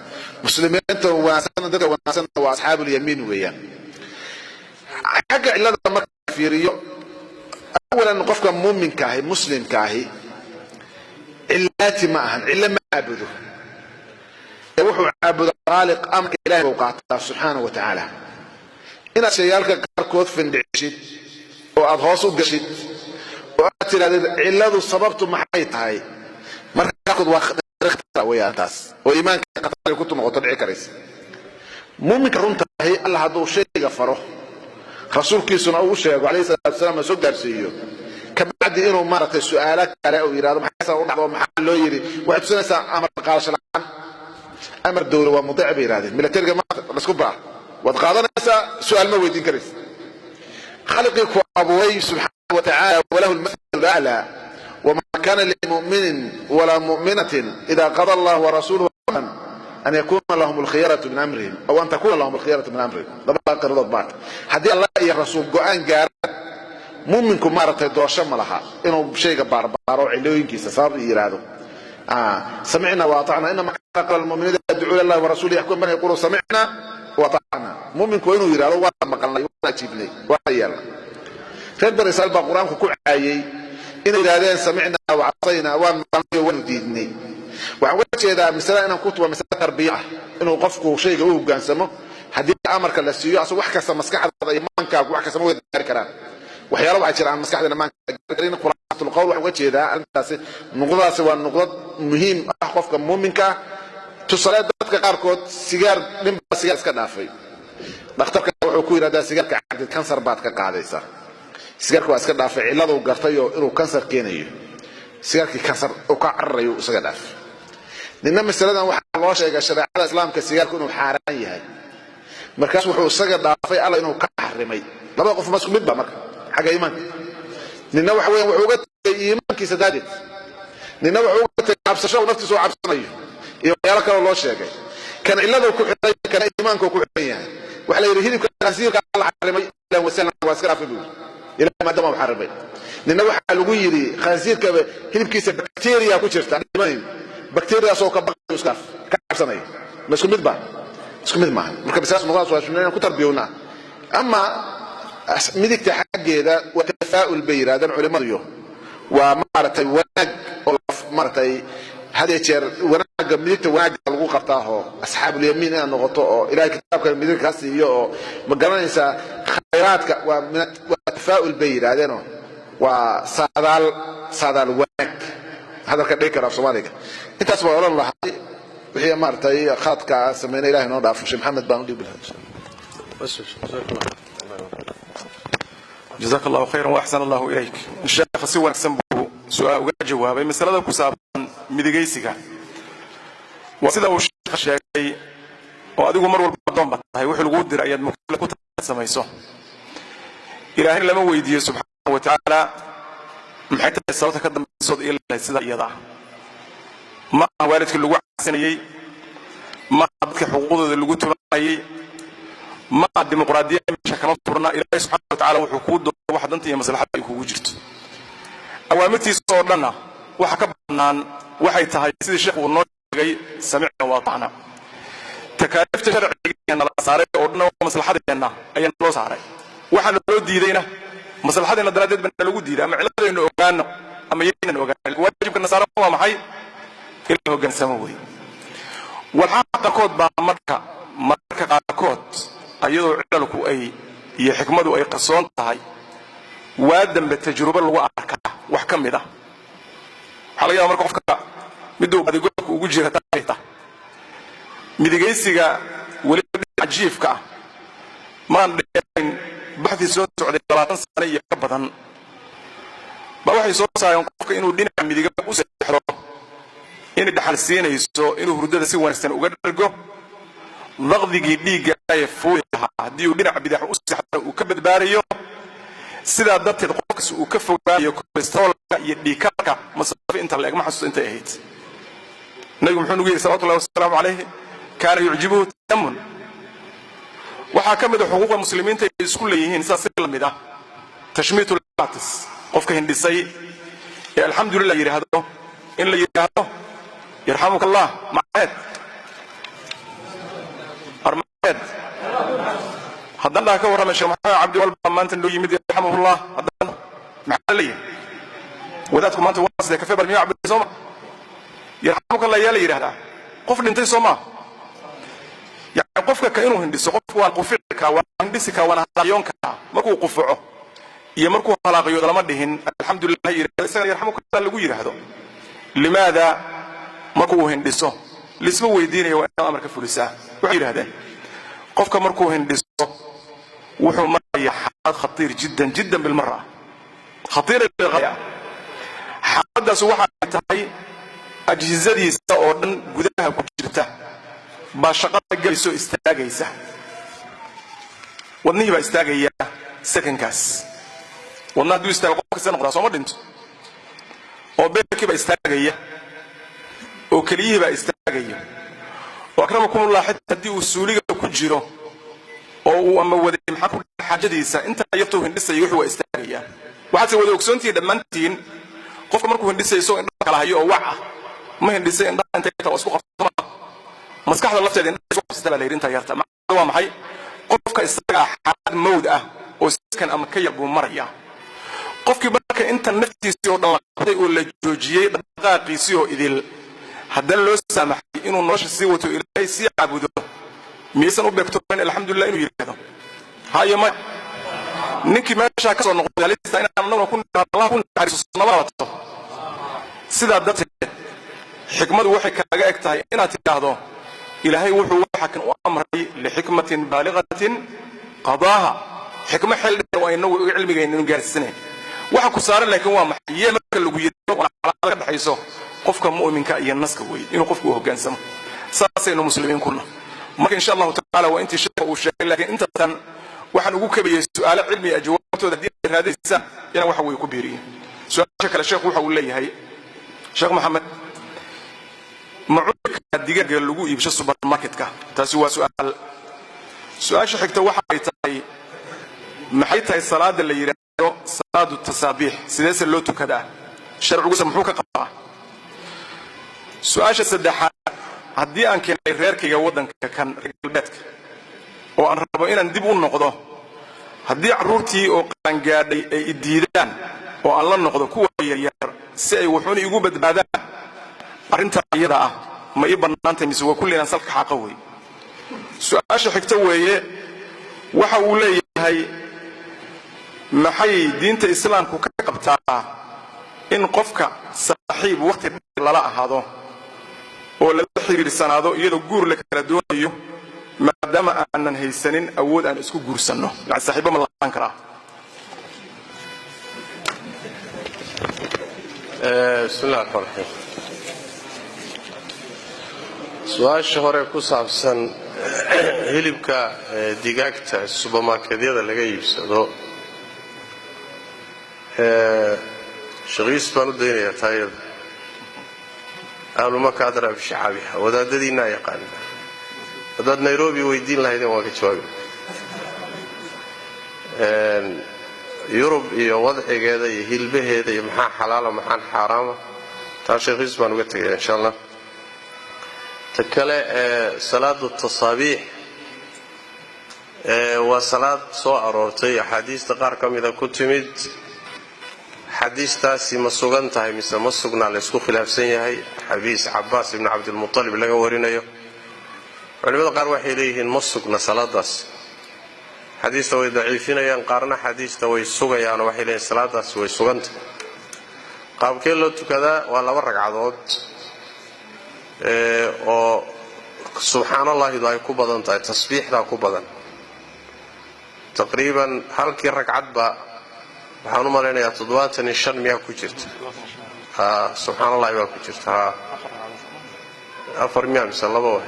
muslimiinta wanaagsan dadka wanaagsan waa asxaabul yamiin weeyaan xagga cilada marka fiiriyo awalan qofka muuminka ah muslimka ah cilaati ma ahan cilla ma aabudo wuxuu aabudo khaliq amka ilaahay uu qaataa subhanahu wa ta'ala ina shayalka qarkood findhishid oo aad hoos u gashid oo aad tiraahdo cilladu sababtu maxay tahay marka qod waa weeyaantaas oo iimaanka qatar ku noqoto dhici karaysa muuminka runta ah Allah haduu sheega faro rasuulkiisuna uu sheego alayhi salaatu wasalaam soo gaarsiiyo kabacdi inuu maartay su'aalo kale oo yiraahdo maxay u dhacdo maxaa loo yiri waxa tusinaysa amar qaadashaan amar dawla waa mudaacib yiraahdo militariga ma la isku baa wad qaadanaysa su'aal ma weydiin karaysa خلقك أبوي سبحانه وتعالى وله المثل الأعلى وما كان لمؤمن ولا مؤمنة إذا قضى الله ورسوله أن يكون لهم الخيرة من أمرهم أو أن تكون لهم الخيرة من أمرهم ضبط قرضت بعض هدي الله يا رسول قرآن قال مؤمنكم مرة دوشم لها إنه بشيء باربار وعلوين كيس صار يرادوا سمعنا وأطعنا إنما كان المؤمنين يدعون الله ورسوله يحكم بنا يقولوا سمعنا وطعنا مؤمنكم إنه يرادوا وما قالنا ولا تجيبني ولا يلا خير رسالة القرآن كعايي إن إذا سمعنا وعصينا وما وديدني وعوجه إذا مثلا أنا كنت ومثلا تربية إنه قفكوا شيء جوه جانسمه حديث أمر كلا سيو أصل وحكة مسكحة إيمانك وحكة سموه الكلام وحيلا وعشر عن مسكحة إيمانك قرين قرآن القول وعوجه إذا أنت نقطة سوى النقطة مهم أخوفك مؤمنك تصلي ذاتك قاركود سيجار نبى سيجار سكنافي دكتورك وحكوا إذا سيجار كعدد كانسر بعد كقاعدة سيجارك واسكت دافع إلا ذو قرطيو إنه كانسر كينيو سيجارك كانسر وكعريو سكت دافع لأن مثلا واحد الله شيء الشريعة الإسلام كسيجارك إنه حرامي هاي مركز وحول سكت دافع الله إنه كحرمي لا بقى في مسكو مدبا مركز حاجة إيمان لأن وحوقت إيمان كسدادت لأن وحوقت عبس شو نفسه سو عبسنيه يالك الله شيء كان إلا ذو كحرمي كان إيمانك كحرمي وحلا يرهيني كسيجارك الله حرمي لا وسلم واسكت في بول إلى ما دام محاربين لأنه واحد لقوا يري خنزير كذا هني بكيس بكتيريا كوشرت عندي بكتيريا سوق بقى يسكف كعب سنة مسكون مدبا مسكون مدبا مركب ساس مغاص وعشرين كتر بيونا أما مديك تحقق هذا وتفاؤل بير هذا العلماء اليوم ومرتي ونق مرتي هذا يصير ونق مديك ونق لقوا قطعه أصحاب اليمين أنا نقطعه إلى كتاب كان مديك هسي مقرن إنسا خيراتك ومن تفاؤل بير هذا نو وصادال ونق هذا كذلك رأس مالك أنت أسمع الله وهي مرتي خاطك سمينا إله نوضع في محمد باندي بالهج بس جزاك الله خيرا وأحسن الله إليك الشيخ سوى سنبه سؤال وجواب مسألة كساب مدقيسك وسيده الشيخ الشيخي وأديكم مرة البطن بطهي وحي القدر أياد مكلا كنت سميسه إلهي لما ويديه سبحانه وتعالى محيطة الصلاة كدام الصوت إلا سيده يضع ما والدك اللي وحسنيي ما عبدك حقوق اللي قلت معي ما الديمقراطية شكلت فرنا إلهي سبحانه وتعالى وحقوق واحد أنت يا مصلحة يكون وجرت أوامتي صور لنا وحكبنا وحي تهي سيد الشيخ والنور سمعنا وطعنا تكالفت شرعيا على صاري أورنا ومصلحتنا أي نلو صاري waxaan loo diidayna maslaxadina daradeed baan lagu diiday ama ciladayna ogaano ama yeena ogaano waajibka nasaaro waa maxay ilaa hogaansamo way waxa kood baa marka qaarkood ayadoo cilalku ay iyo xikmadu ay qarsoon tahay waa dambe tajrubo lagu arkaa wax kamid ah waxa laga yaabaa marka qofka miduu adigoo ugu jira taayta midigaysiga wali ajiifka maan baxdi soo socday 20 sano iyo ka badan ba waxay soo saareen qofka inuu dhinaca midiga u seexdo in dhaxal siinayso inuu hurdada si wanaagsan uga dhargo daqdigii dhiigga ay fuudaha hadii uu dhinaca bidix u seexdo uu ka badbaariyo sida darteed qofkaas uu ka fogaanayo cholesterolka iyo dhiigkarka masaafo inta la eeg ma xasuusto intay ahayd nabigu muxuu nugu yiri sallallahu alayhi wasallam alayhi kaana yujibuhu tamun waxa kamid ah xuquuqda muslimiinta ay isku leeyihiin saas la mid ah tashmiitul qatis qofka hindisay ee alxamdulillah yiraahdo in la yiraahdo yarhamuka allah ma'ad armad haddana ka warramay sheekh maxamed cabdi walba maanta loo yimid yarhamuhullah haddana maxalli wadaadku maanta waa sida ka feebar miyaa cabdi sooma yarhamuka allah yaa la yiraahdaa qof dhintay sooma يعني قفك كأنه هندسة قفك وقفك وهندسك ونهضيونك مركو قفعه يا مركو خلاقي ولا مدهن الحمد لله يرحمك الله اللي يجي هذا لماذا مركو هندسة لسه ويدينه وأنا أمرك فلسة وحير هذا قفك مركو هندسة وحو مرة خطير جدا جدا بالمرة خطير للغاية حدث واحد تاعي أجهزة يستأردن جدها كجرته ba shaqada galiso istaagaysa wadnihi ba istaagaya secondkaas wadnaha duu istaago qofka san qoraa soo dhinto oo beerkii ba istaagaya oo kaliyihi ba istaagaya oo akramakumullah hatta hadii uu suuliga ku jiro oo uu ama waday maxaa ku xajadiisa inta yafto hindisay wuxuu waa istaagaya waxa si wada ogsoontii dhamaantiin qofka markuu hindisayso in kala hayo oo wac ma hindisay in inta ay isku qabto maskaxda lafteeda in isku qabsada la yirinta yarta waa maxay qofka isaga xaalad mawd ah oo iskan ama ka yar buu maraya qofkii marka inta naftiisa oo dhan qabtay oo la joojiyay dhaqaaqiisii oo idil haddana loo saamaxay inuu nolosha sii wato ilaahay sii caabudo miisan u beegto in alxamdulillah inuu yiraahdo hayo ma ninkii meesha ka soo noqday halista in annaguna ku Allah ku naxariiso nabadato sida dadka xikmadu waxay kaaga eg tahay inaad tiraahdo إلهي وحو وحكن وأمري لحكمة بالغة قضاها حكمة حل وإنه علمي إنه جالس السنة وحكو صار لكن وما هي مكة اللي بيدو على حيسه قفك مؤمن كأي الناس كوي إنه قفك هو جالس ساسي إنه مسلمين كلنا ما إن شاء الله تعالى وأنت شاف وشاف لكن أنت تن وحنقول كبير سؤال علمي أجوبته ذي هذه السنة يعني وحوي كبيرين سؤال شكل الشيخ وحول لي هاي شيخ محمد معك الدقيقة اللجوء يبش السوبر ماركت كه تسوى سؤال شحكته واحد تاي محيطها الصلاة اللي يراه صلاة التسابيح سداس اللوتو كذا شرع جوز محوك قطع سؤال السدحة هدي أن كان غير كي جودن كان البيت وأن ربنا ندبوا النقطة هدي عرورتي أو كان جاد الديدان والله النقطة كوا ير سعي وحوني يجوب بعدها أرنت يدا ما يبان أنت مسوا كلنا نسلك حقوي سؤال حكته وياه وحولي هاي محي دين الإسلام كقبتها إن قفك صاحب وقت لا هذا ولا تحرير السنة هذا يدور لك ردويه ما دام أن هي سنين أود أن أسكو جور سنة يعني صاحبه من الله أنكره بسم الله الرحمن الرحيم su-aasha hore ku saabsan hilibka digaagta subermarketyada laga iibsado shaqiis baan u daynayaa taayada ahluma kaadara bishacaabiha wadaadadiinaa yaqaana haddaad nairobi weydiin lahaydeen waa ka jawaabi yurub iyo wadcigeeda iyo hilbaheeda iyo maxaa xalaala maxaan xaaraama taa shaqiis baan uga tegaya insha allah تكلا صلاة التصابيح وصلاة سوء أرورتي حديث تقار كم إذا كتمد حديث تاسي مسوغان تاهي مثل مسوغنا لسكو خلاف سنيهي حديث عباس بن عبد المطلب لغا ورينيو ولماذا قار وحي إليه مسوغنا صلاة داس حديث توي ضعيفين ينقارنا حديث توي سوغا يعني وحي إليه صلاة داس ويسوغان قام كيلو تكذا ولا ورق عضوض oo subxaanallahi ay ku badan tahay tasbiixda ku badan taqriiban halkii ragcadba waxaan u malaynayaa 75 miyaa ku jirta subxaanallahi baa ku jirta afar miyaa mise laba way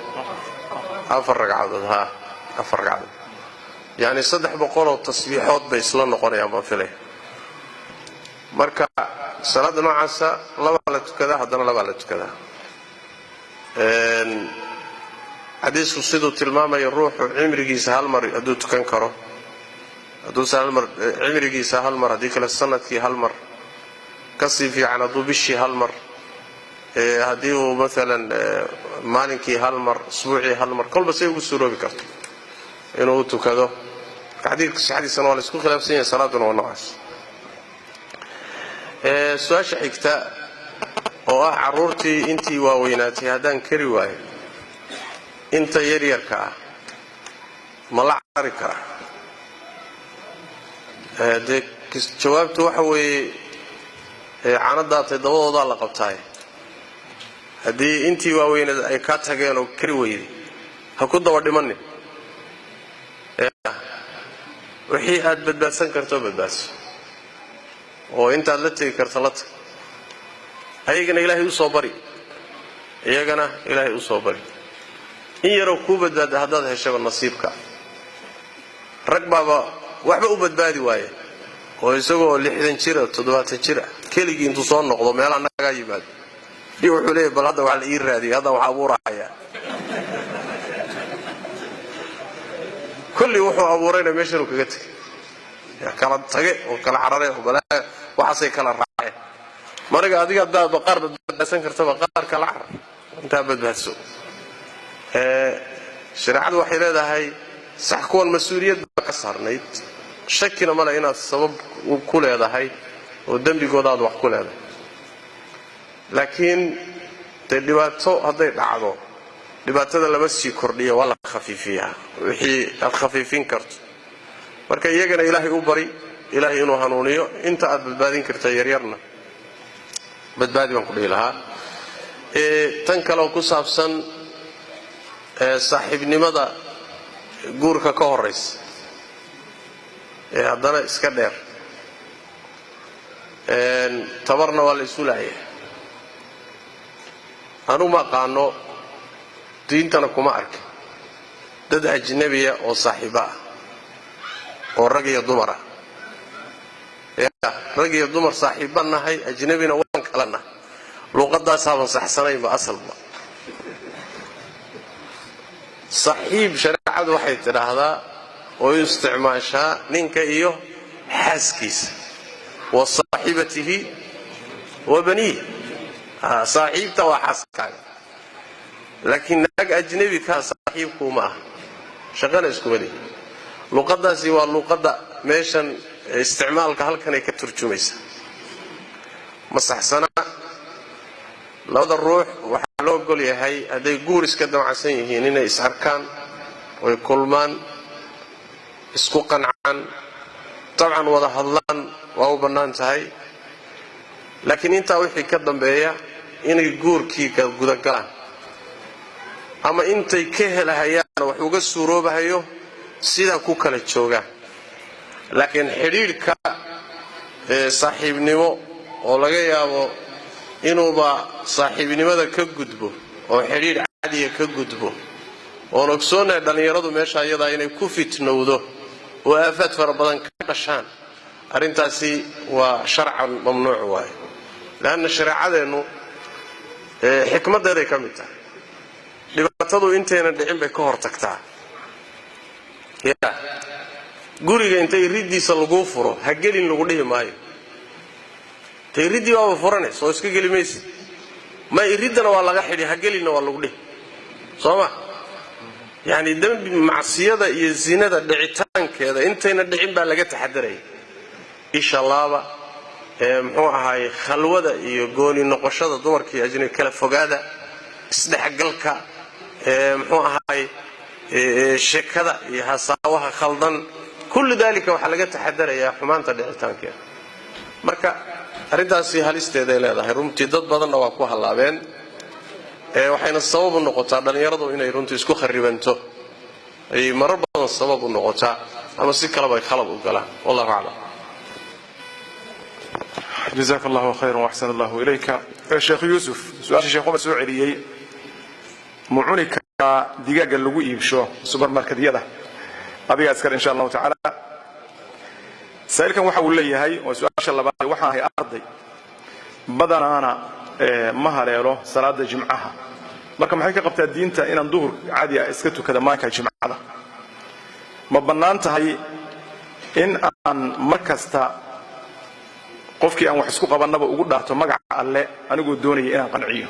afar ragcadood afar ragcadood yani 300 oo tasbiixood bay isla noqonayaan baan filaya marka salaada noocaasa laba la tukadaa haddana laba la tukadaa xadiisku siduu tilmaamayo ruuxu cimrigiisa hal mar hadduu tukan karo hadduusan hal mar cimrigiisa hal mar haddii kale sanadkii hal mar ka sii fiican hadduu bishii hal mar haddii uu maalan maalinkii hal mar usbuucii hal mar kolba say ugu suuroobi karto inuu tukado xadiidka saxdiisana waa la isku khilaafsan yahay salaaduna waa noocaas su-aasha xigta oo ah carruurtii intii waaweynaatay haddaan kari waayo inta yaryarka ah ma la cari karaa dee jawaabtu waxa weeye caanadaatay dabadoodaa la qabtaaye haddii intii waaweyneed ay ka tageen oo kari weyday ha ku daba dhimanin wixii aad badbaadsan karto badbaadso oo intaad la tegi karto la tag ayagana ilaahay u soo bari iyagana ilaahay u soo bari in yaroo kuu badbaada haddaad heshaba nasiibka rag baaba waxba u badbaadi waaye oo isagoo 60 jira 70 jira keligii intuu soo noqdo meel annaga yimaado iyo wuxuu leeyahay bal hadda wax la ii raadiyo hadda wax abuuraya kulli wuxuu abuurayna meesha uu kaga tagay kala tage oo kala carare oo balaa waxaasay kala raaceen mariga adiga qaar badbaadsan kartaba qaar kala carar inta badbaadso shariicadu waxay leedahay sax kuwan mas'uuliyad ka saarnayd shakina mala inaad sabab ku leedahay oo dambigoodaad wax ku leedahay laakiin dhibaato hadday dhacdo dhibaatada lama sii kordhiyo waa la khafiifiyaa wixii aad khafiifin karto marka iyagana ilaahay u bari ilaahay inuu hanuuniyo inta aad badbaadin karta yaryarna badbaadi baan ku dhihi lahaa tan kale oo ku saabsan saaxiibnimada guurka ka horeysa haddana iska dheer tabarna waa la isu laayay anu ma aqaano diintana kuma arkin dad ajnabiya oo saaxiiba ah oo rag iyo dumar ah rag iyo dumar saaxiiba nahay ajnabina waan kala nahay luqadaas aan saxsanaynba asalba saaxiib shariicadu waxay tiraahdaa oo isticmaashaa ninka iyo xaaskiisa wa saaxibatihi wa banihi saaxiibta waa xaaskaaga laakiin naag ajnabi ka saaxiibku ma aha shaqana isku wadi luqadaasi waa luqada meeshan isticmaalka halkan ay ka turjumaysa ma saxsana labada ruux waxa loo gol yahay haday guur iska damacsan yihiin inay is arkaan oo kulmaan isku qancaan tabcan wada hadlaan waa u bannaan tahay laakiin intaa wixii ka dambeeya inay guurkii ka guda galaan ama intay ka helahayaan wax uga suuroobahayo sida ku kala joogaan laakiin xiriirka saaxiibnimo oo laga yaabo inuuba saaxiibnimada ka gudbo oo xiriir caadiya ka gudbo oo ogsoonay dhalinyaradu meesha ayada inay ku fitnowdo oo aafad fara badan ka dhashaan arintaasi waa sharcan mamnuuc waay laana shariicadeenu xikmadeeda ka mid tahay dhibaatadu intayna dhicin bay ka hortagtaa guriga intay ridiisa lagu furo ha gelin lagu dhihi maayo tay ridii waa furanayso oo iska geli maysid ma iridana waa laga xidhi ha gelina waa lagu dhihi sooma yani dambi macsiyada iyo zinada dhicitaankeeda intayna dhicin baa laga taxadaraya insha Allah muxuu ahaay khalwada iyo gooni noqoshada dumarkii ajnabi kala fogaada isdhexgalka muxuu ahaay sheekada iyo hasaawaha khaldan kullu dalika waxa laga taxadaraya xumaanta dhicitaankeeda marka arintaasi halisteeda ay leedahay runtii dad badan waa ku halaabeen waxayna sabab u noqotaa dhalinyaradu inay runtii isku kharibanto ay marar badan sabab u noqotaa ama si kale bay khalad u galaan wallahu a'lam. جزاك الله خيرا واحسن الله اليك. شيخ يوسف سؤال الشيخ عمر سoo celiyay mucuni ka digaaga lagu iibsho supermarketyada adiga askar insha Allah ta'ala saailkan waxa uu leeyahay oo su'aasha labaad waxa ay arday badanaana ma haleelo salaada jimcaha marka maxay ka qabtaa diinta inaan duhur caadi ah iska tukada maanka jimcada ma banaan tahay in aan markasta qofkii aan wax isku qabanaba ugu dhaarto magaca alle anigoo doonaya inaan qanciyo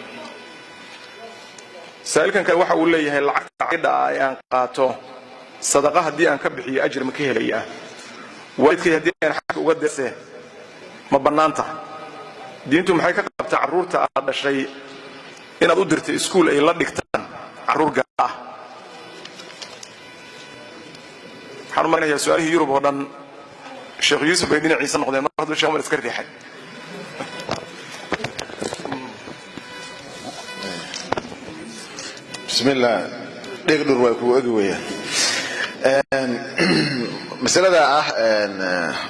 saailkan kale waxa uu leeyahay lacagta cidda ay aan qaato sadaqa hadii aan ka bixiyo ajir ma ka helayaa waalidkay hadii aan xaq uga deese ma banaanta diintu maxay ka qabtaa caruurta aad dhashay inaad u dirto iskuul ay la dhigtaan caruur gaar ah waxaan maanayaa su'aalihii Yurub oo dhan Sheekh Yusuf bay dhinaciisa noqdeen mar hadduu Sheekh Umar iska riixay bismillah dhegdhur way ku ogi weeyaan masalada ah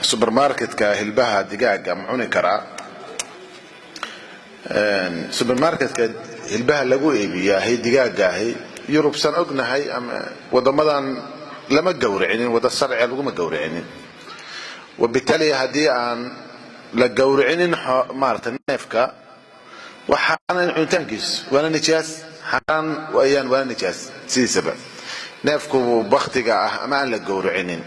supermarketka hilbaha digaaga ma cuni karaa supermarketka hilbaha lagu iibiyaa hay digaaga hay Yurub san ognahay ama wadamadan lama gowricinin wada sharci lagu ma gowricinin وبالتالي هدي أن لجورعين مارت النفكة وحنا نتنكس ولا نجاس حرام وأيان ولا نجاس سي سبب نفكو بختجا أما لجورعين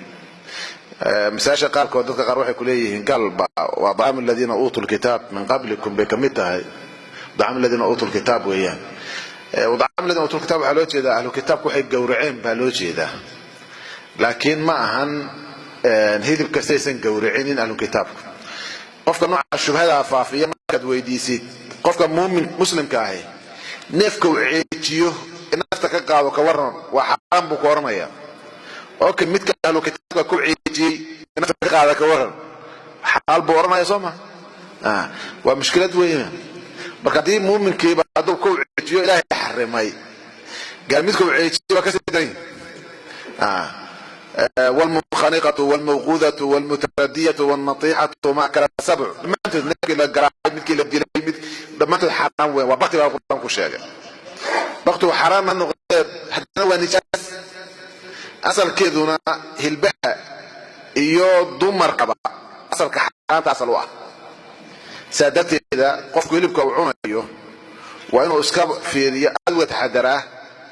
مساش قال كودك قروح كليه قلب وضعام الذين أوتوا الكتاب من قبلكم بكمتها ضعام الذين أوتوا الكتاب ويان وضعام الذين أوتوا الكتاب حلوتي ذا أهل الكتاب كوحي جورعين بحلوتي ذا لكن معهن هيدب كسيسن جورعين أهل الكتاب قفك نوع الشبهة فافية ما كد ويديسي قفك مؤمن مسلم كاهي نفكو عيتيو نفتك قاعد وكورن وحرام بكورميا أوكي متك أهل الكتاب كو عيتي نفتك قاعد وكورن حال بورميا صوما ومشكلة وين بقدي مؤمن كي بعدو كو عيتيو إلهي حرمي قال متكو عيتيو وكسيدين والمنخنقة والموقوذة والمتردية والنطيحة وما أكل السبع لما أنت تنقل القرائب مثل الدليل لما أنت حرام وبقتي بقى قدام كشاجة بقتي حرام أنه غير حتى هو نجاس أصل كذونا هالبها إيو دمر كبا أصل كحرام تصل واحد سادتي إذا قف قلب كوعون أيوه وإنه أسكاب في رياء أدوة حدراه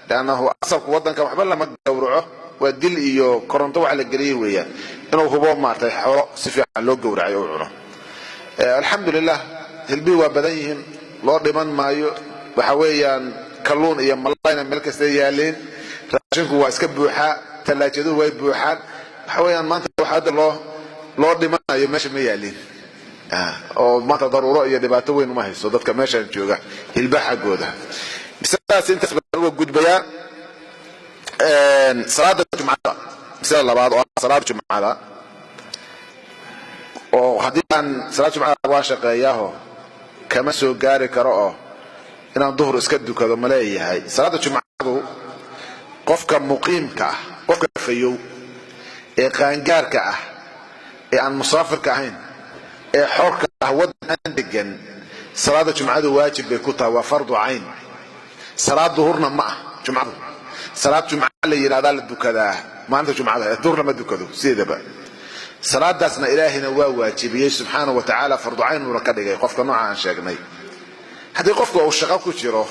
لأنه أصل وضن كمحبل لما تدورعه ودل إيو كورنتو على الجريه وياه إنه هو ما تحول سفيع لوج ورعي وعونه الحمد لله هالبي وبديهم لورد من مايو وحويا كلون إيام ملاينا ملك استيالين راشنكو واسكب بوحة ثلاجة ويد بوحة حويا ما أنت واحد الله لورد من مايو ماشي ميالين أو ما تضروا رأي دباتوين وما هي صدق كماشي نجوجا هالبحة جودة بس أنت خبروا جود بيا صلاة الجمعة مثال الله بعض صلاة الجمعة وحديثا صلاة الجمعة واشق إياه كما سوغاري كرأه إن الظهر اسكدوا كذا ملايي هاي صلاة الجمعة قفك مقيم كأه قفك فيو قانقار كأه عن مسافر كأهين حور كأه ودن أندقن صلاة الجمعة واجب بيكوتها وفرض عين صلاة الظهرنا معه جمعة صلاة جمعة اللي يرادها للدكذا ما عنده جمعة الظهر لما دكذو سيدة بقى صلاة داسنا إلهنا واجبية سبحانه وتعالى فرض عين وركض يقفك نوع عن شاقني هذا يقفك والشقاق كشيروه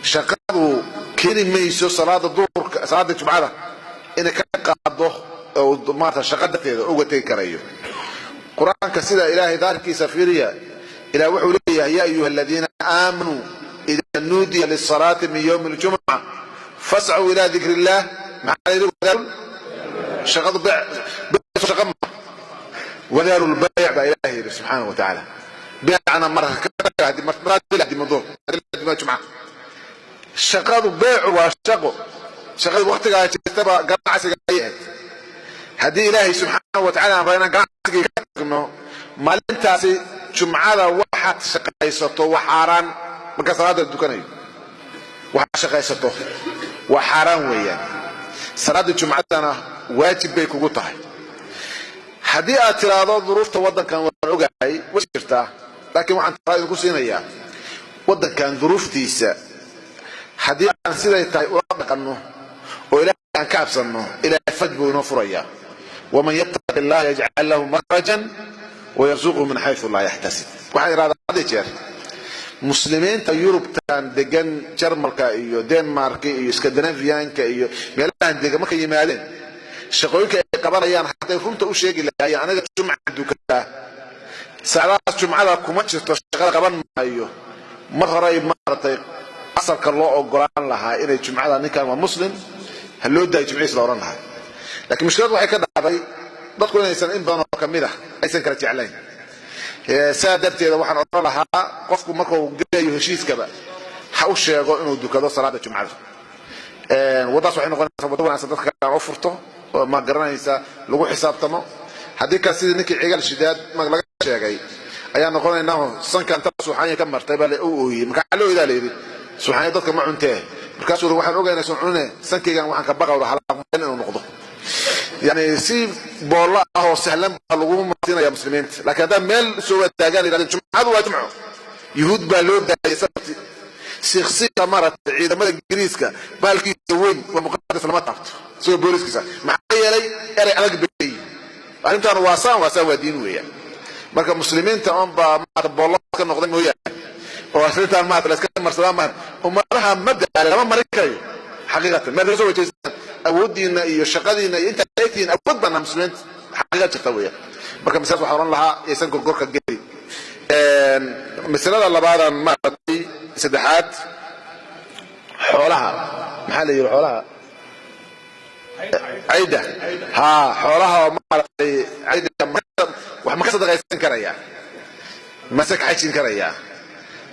شقاقه كيري ميسو صلاة الظهر صلاة الجمعة إنك قاضه أو مارتا شقاق كذا أو تيكريو قرآن كسيدة إلهي ذلك سفيريا إلى وحوليه يا أيها الذين آمنوا إذا نودي للصلاة من يوم الجمعة فاسعوا إلى ذكر الله مع شغل بيع شغل وذاروا البيع بإلهي سبحانه وتعالى بيعنا مرة كذا هذه مرة هذه موضوع هذه جمعة شغل بيع وشغل وقت قاعد تبى قطع سجايات هذه إلهي سبحانه وتعالى بينا قاعد إنه ما لنتاسي جمعة واحد شقيسته وحاران مكسر هذا الدكاني وحشقيسته وحرام ويان salaada jumcadana waajib bay kugu tahay haddii aad tiraahdo duruufta waddankan waan ogahay way jirtaa laakiin waxaan taraa idinku siinayaa waddankan duruuftiisa haddii aan siday tahay ula dhaqanno oo ilaahay aan ka cabsanno ilaahay faj buu inoo furayaa waman yattaqi allaha yajcal lahu makhrajan wayarzuqhu min xaysu laa yaxtasib waxaan idhahdaa hadda jeer muslimiinta yurubtan degan jarmalka iyo denmark iyo skandinaviyanka iyo meelahan degan markay yimaadeen shaqooyinka ay qabanayaan hadday runta u sheegi lahaayeen aniga jumca dukadaa saacadahaas jumcada kuma jirto shaqada qaban maayo mar horay maaragtay asalka loo ogolaan lahaa inay jumcada ninkan waa muslim ha loo daayo jumcihiis la odhan lahaa laakiin mushkiladu waxay ka dhacday dadku inaysan in badan oo ka mid ah aysan kala jeclayn saa darteeda waxaan odhan lahaa qofku markuu gelayo heshiiskaba ha u sheego inuu dukado salaada jumcada waddaas waxay noqonaysaa waddo wanaagsan dadka aan u furto oo ma garanaysa lagu xisaabtamo haddii kale sidii ninkii cigal shidaad laga sheegay ayaa noqonaynaa sanka inta suuxaanya ka martay baa u ooyey markaa loo idaa layidhi suuxaanya dadka ma cuntee markaasuu waxaan ogaynaa sun cunine sankaygan waxaan ka baqawda halaaqmayn inuu noqdo يعني سي بولا هو سهلا لغو مارتين يا مسلمين لكن هذا ميل سوى تاجان الى الجمعه واجمعوا يهود بالود يسبت شخصيه مرت عيد مدى جريسكا بالكي وين ومقدس لما تعرف سوى بوليسكا مع يلي اري على بي انت واسان ودين ويا marka muslimiinta aan ba ma boolla ka noqday mooyaan oo asrinta ma la iska marsadaan umaraha mabda lama marin karayo xaqiiqatan ma soo wajahsan awoodiina iyo shaqadiina iyo inta aytiin awood bana muslimiinta xaqiiqad jirta weeyaan marka misaal waxa oran lahaa aysan gorgorka geli misalada labaadan ma ratay saddexaad xoolaha maxaa la yiraahdaa xoolaha عيدة ها حولها ومارتي عيدة وما كسد غيسان كريا مسك حيشين كريا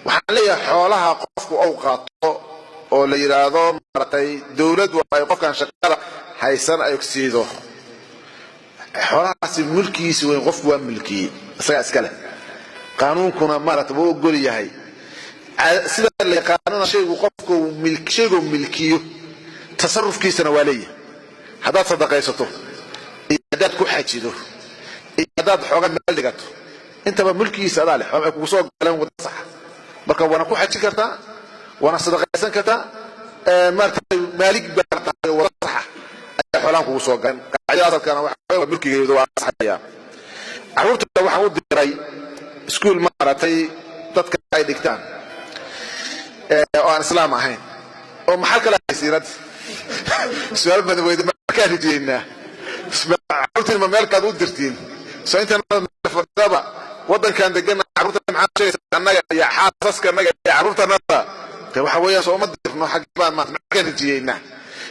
وحاليا حولها قفك أوقاته oo la yiraahdo martay dawlad waxay qofkan shaqada haysan ay ogsiido xoolahaasi mulkiisa way qof waa milki isaga iskale qaanuunkuna martay uu ogol yahay sida la yaqaanana shaygu qofku milkiyo tasarrufkiisana waa leeyahay hadaad sadaqaysato hadaad ku xajido hadaad xooga meel dhigato intaba mulkiisa adaa leh waxay kugu soo galeen wada sax marka wana ku xaji kartaa وانا صدقيسان كتا مارتي مالك بارتا وصحة اي حولان كو سو غان قاعده اصل كان waxa mulkigeedu waa saxaya carruurta waxa uu diray iskuul maartay dadka ay dhigtaan oo aan islaam ahayn oo maxal kala haysiirad su'aal badan weyd ma ka rijeyna carruurta ma meel kaad u dirtiin soo inta fadaba wadankan degan carruurta maxaa sheegaysaa annaga iyo xaasaska annaga iyo carruurta nada waxa weeyaan soo madirno xagbaan ma ka rijeyna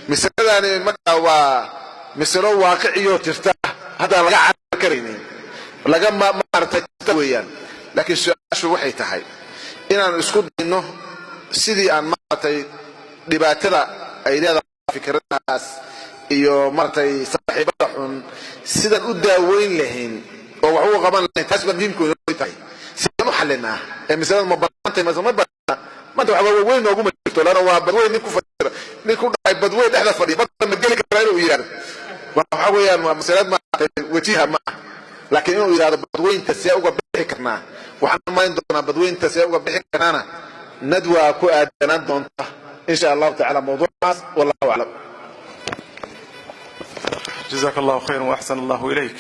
misaladani marka waa misalo waaqici oo jirta hada laga carar kareenin laga maartay weeyaan laakiin su'aashu waxay tahay inaan isku dayno sidii aan maartay dhibaatada ay leedahay fikradaas iyo maartay saaxiibada xun sidan u daaweyn lahayn oo wax uu qaban lahayn taas muhiimku tahay sidoo xalina misalada ma baantay ma ما انت وين ugu majirto lana waa badweyn ninku fadhiyo ninku dhaay badweyn dhexda fadhiyo badda ma gali karo inuu yiraahdo waxa weeyaan waa masalad ma wajiha ma laakiin inuu yiraahdo badweynta si uga bixi karnaa waxaan ma doonaa badweynta si uga bixi karnaa nadwa ku aadanaan doonta insha Allah ta'ala mawduucaas wallahu a'lam جزاك الله خير واحسن الله اليك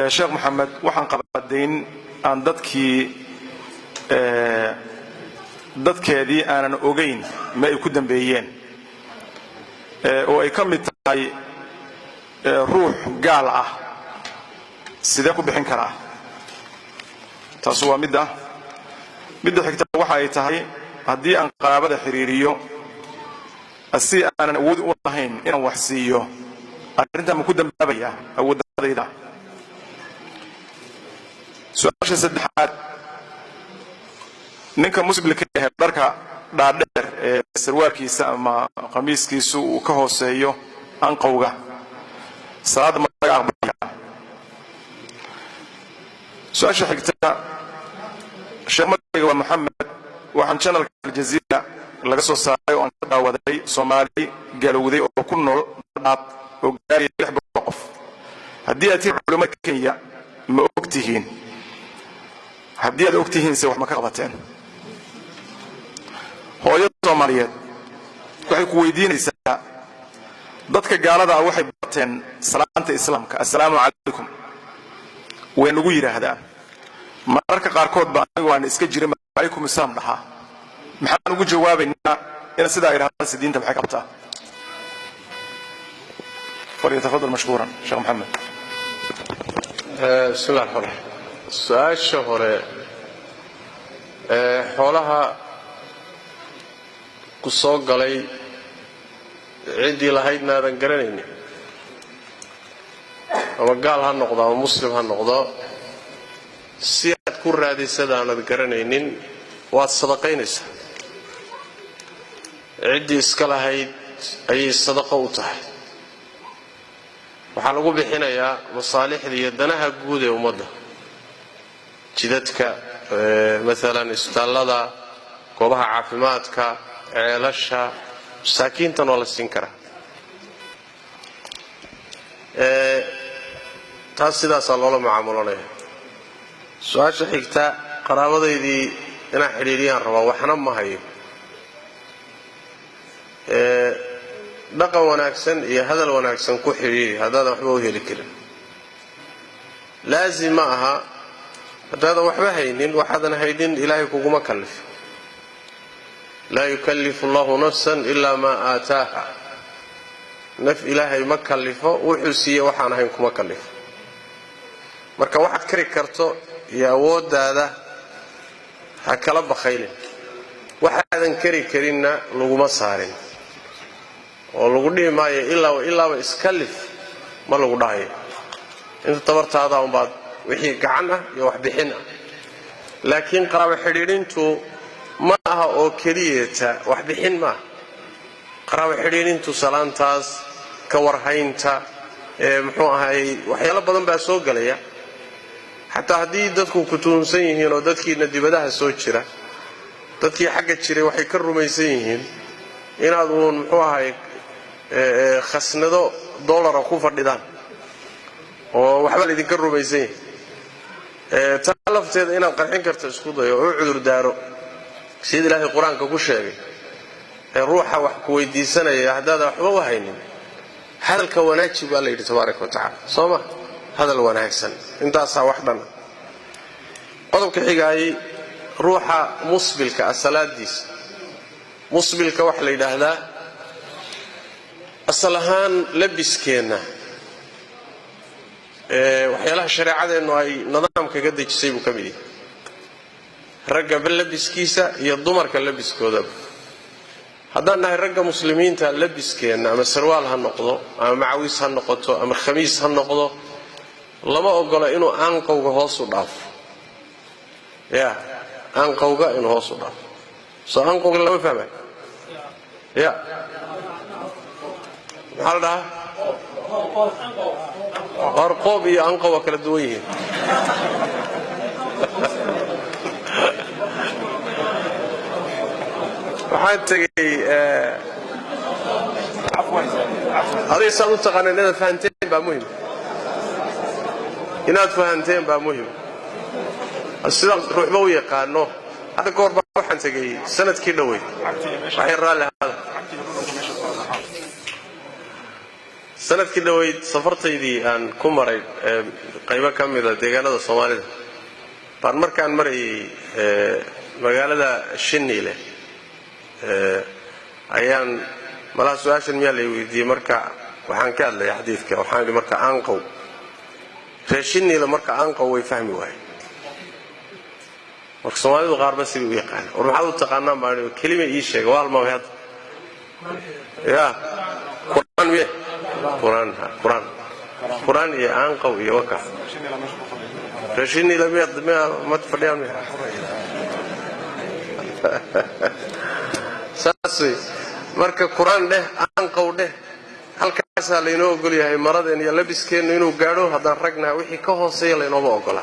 شيخ محمد waxaan qabadayn aan dadkeedii aanan ogeyn ma ay ku dambeeyeen oo ay ka mid tahay ruux gaal ah sidee ku bixin karaa taas waa midda xigta waxa ay tahay haddii aan qaraabada xiriiriyo asi aanan awood u lahayn inaan wax siiyo arrinta ma ku dambaabaya awoodayda su'aasha saddexaad ninka muslimka ah dharka dhaadheer ee sarwaalkiisa ama qamiiskiisu uu ka hooseeyo anqowga salaada ma laga aqbalaya su'aasha xigta sheekh magacayga waa maxamed waxaan channelka aljazeera laga soo saaray oo aan ka daawaday Soomaali galowday oo ku nool dhaab oo gaaraya 600 qof haddii aad tihiin culimada Kenya ma ogtihiin haddii aad ogtihiin se wax ma ka qabateen hooyada Soomaaliyeed waxay ku weydiinaysaa dadka gaalada ah waxay barteen salaanta islaamka assalaamu calaykum way nagu yiraahdaan mararka qaarkood baa anigu aan iska jirin calaykum asalaam dhahaa maxaan ugu jawaabaynaa in sidaa iraahada diinta maxay qabtaa فليتفضل مشكورا شيخ محمد. بسم الله الرحمن الرحيم. سؤال شهر حولها قصوق قلي عندي لهيدنا هذا قرنيني وقال هالنقضة ومسلم هالنقضة سياد كل هذه السنة أنا ذكرنينين والصدقين عندي إسكال هيد أي الصدقة وتحت waxaa lagu bixinayaa masaalixda iyo danaha guud ee ummadda jidadka مثلا isbitaalada goobaha caafimaadka ceelasha masaakiinta oo la siin kara taas sidaas loola mucaamaloonaya su'aasha xigta qaraabadaydii inaan xiriiriyaan rabaa waxna ma hayo dhaqan wanaagsan iyo hadal wanaagsan ku xiriiri hadaadan waxba u heli karin laazim ma aha hadaadan waxba haynin waxaadan haynin ilaahay kuguma kallif laa yukallifu allahu nafsan ilaa maa aataaha naf ilaahay ma kallifo wuxuu siiye waxaan ahayn kuma kallifo marka waxaad kari karto iyo awooddaada ha kala bakhaylin waxaadan kari karinna laguma saarin oo lagu dhihi maayo ilaaba iskallif ma lagu dhahayo inta tabartaada un baad wixii gacan ah iyo wax bixin ah laakiin qaraabo xidhiidhintu ma aha oo keliyata wax bixin ma qaraabo xidhiidhintu salaantaas ka warhaynta muxuu ahay waxyaalo badan baa soo galaya xataa haddii dadku ku tuunsan yihiin oo dadkiina dibadaha soo jira dadkii xagga jiray waxay ka rumaysan yihiin inaad uun muxuu ahay khasnado dollara ku fadhidaan oo waxba la idinka rumaysan yahay taa lafteeda inaad qarxin karto isku dayo oo cudur daaro sida ilaahay qur-aanka ku sheegay ruuxa wax ku weydiisanaya haddaad waxba u haynin hadalka wanaajib baa la yidhi tabaaraka wa tacaala soo ma hadal wanaagsan intaasaa wax dhan qodobka xigaayay ruuxa musbilka asalaadiisa musbilka waxa la yidhaahdaa asal ahaan labiskeena waxyaalaha shareecadeennu ay nidaam kaga dejisay buu ka mid yahay ragga labiskiisa iyo dumarka labiskoodaba haddaan nahay ragga muslimiinta labiskeena ama sarwaal ha noqdo ama macawiis ha noqoto ama khamiis ha noqdo lama ogola inuu aanqowga hoos u dhaafo ya aanqowga inuu hoos u dhaafo soo aanqowga lama fahmay ya maxaa la dhahaa qarqoob iyo anqow waa kala duwan yihiin waxaan tegey adiga saad u taqaaneen inaad fahanteen baa muhim sida ruuxba u yaqaano hadda ka hor baa waxaan tegey sanadkii dhoweyd waxay raalli ahaada sanadkii dhoweyd safartaydii aan ku maray qaybo ka mida deegaanada soomaalida baan markaan marayay magaalada Shiniile ayaan malaha su-aashan miyaa lay weydiiyey marka waxaan ka hadlaya xadiidka waxaan idhi marka aanqow reer Shiniile marka aanqow way fahmi waayeen marka soomaalidu qaarba sidii u yaqaan war maxaad u taqaanaan baan kelima ii sheegay waa alma wahad ya quraan miye quraan iyo aanqow iyo waka Shiniile ma fadhiyaan saasay marka quraan dheh aanqow dheh halkaasaa laynoo ogol yahay maradeen iyo labiskeennu inuu gaadho haddaan ragnaha wixii ka hooseeya laynooma ogola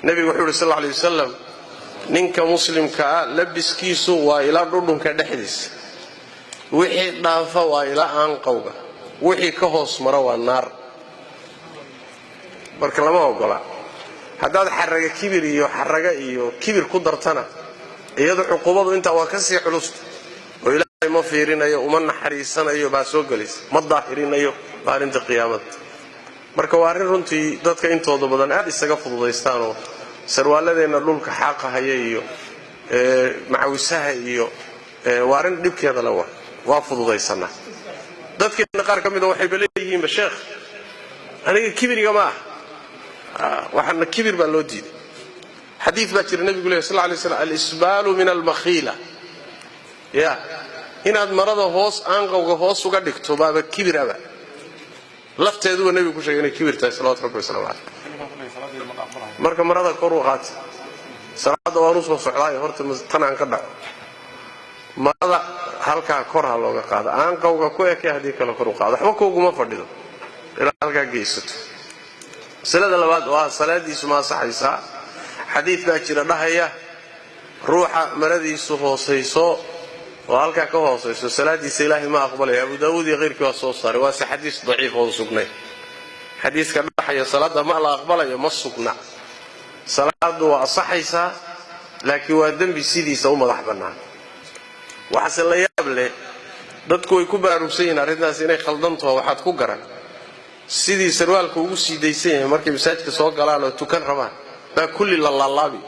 nebigu wuxuu yidhi sal alla alay wasalam ninka muslimka ah labiskiisu waa ilaa dhudhunka dhexdiisa wixii dhaafa waa ilaa aanqowga wixii ka hoos mara waa naar marka lama ogola haddaad xaraga kibir ku dartana iyada cuqubadu intaa waa ka sii culusta oo ilaahay ma fiirinayo uma naxariisanayo baa soo gelaysa ma daahirinayo maalinta qiyaamada marka waa arrin runtii dadka intooda badan aad isaga fududaystaanoo sarwaaladeenna dhulka xaaqahaya iyo macawisaha iyo waa arrin dhibkeeda la waa fududaysanaa dadkeena qaar ka mida waxayba leeyihiinba sheekh aniga kibiriga ma waxaana kibir baa loo diiday xadiid baa jira nabigu leeyahay sallallahu alayhi wasallam al-isbaalu min al-makhiila ya inaad marada hoos aanqowga hoos uga dhigto baaba kibiraba lafteedu waa nabigu ku sheegay inay kibir tahay sallallahu alayhi wasallam marka marada kor u qaat salaada waa soo socdaay horta tan aan ka dhaco marada halka kor ha looga qaado aanqowga ku ekay hadii kala kor u qaado waxba kooguma fadhido ilaa halka geesato salada labaad waa salaadiisu ma saxaysa xadiid baa jira dhahaya ruuxa maradiisu hoosayso oo halka ka hoosayso salaadiisa ilaahay ma aqbalay Abu Daawud iyo qeyrkii waa soo saaray waa xadiis daciif oo sugnay xadiiska dhahaya salaada ma la aqbalayo ma sugna salaadu waa saxaysa laakiin waa dambi sidiisa u madax banaan waxa la yaab leh dadku way ku baraarugsan arrintaas inay khaldanto waxaad ku garan sidii sarwaalku ugu siidaysan yahay markay masaajidka soo galaan oo tukan rabaan baa kulli la laalaabi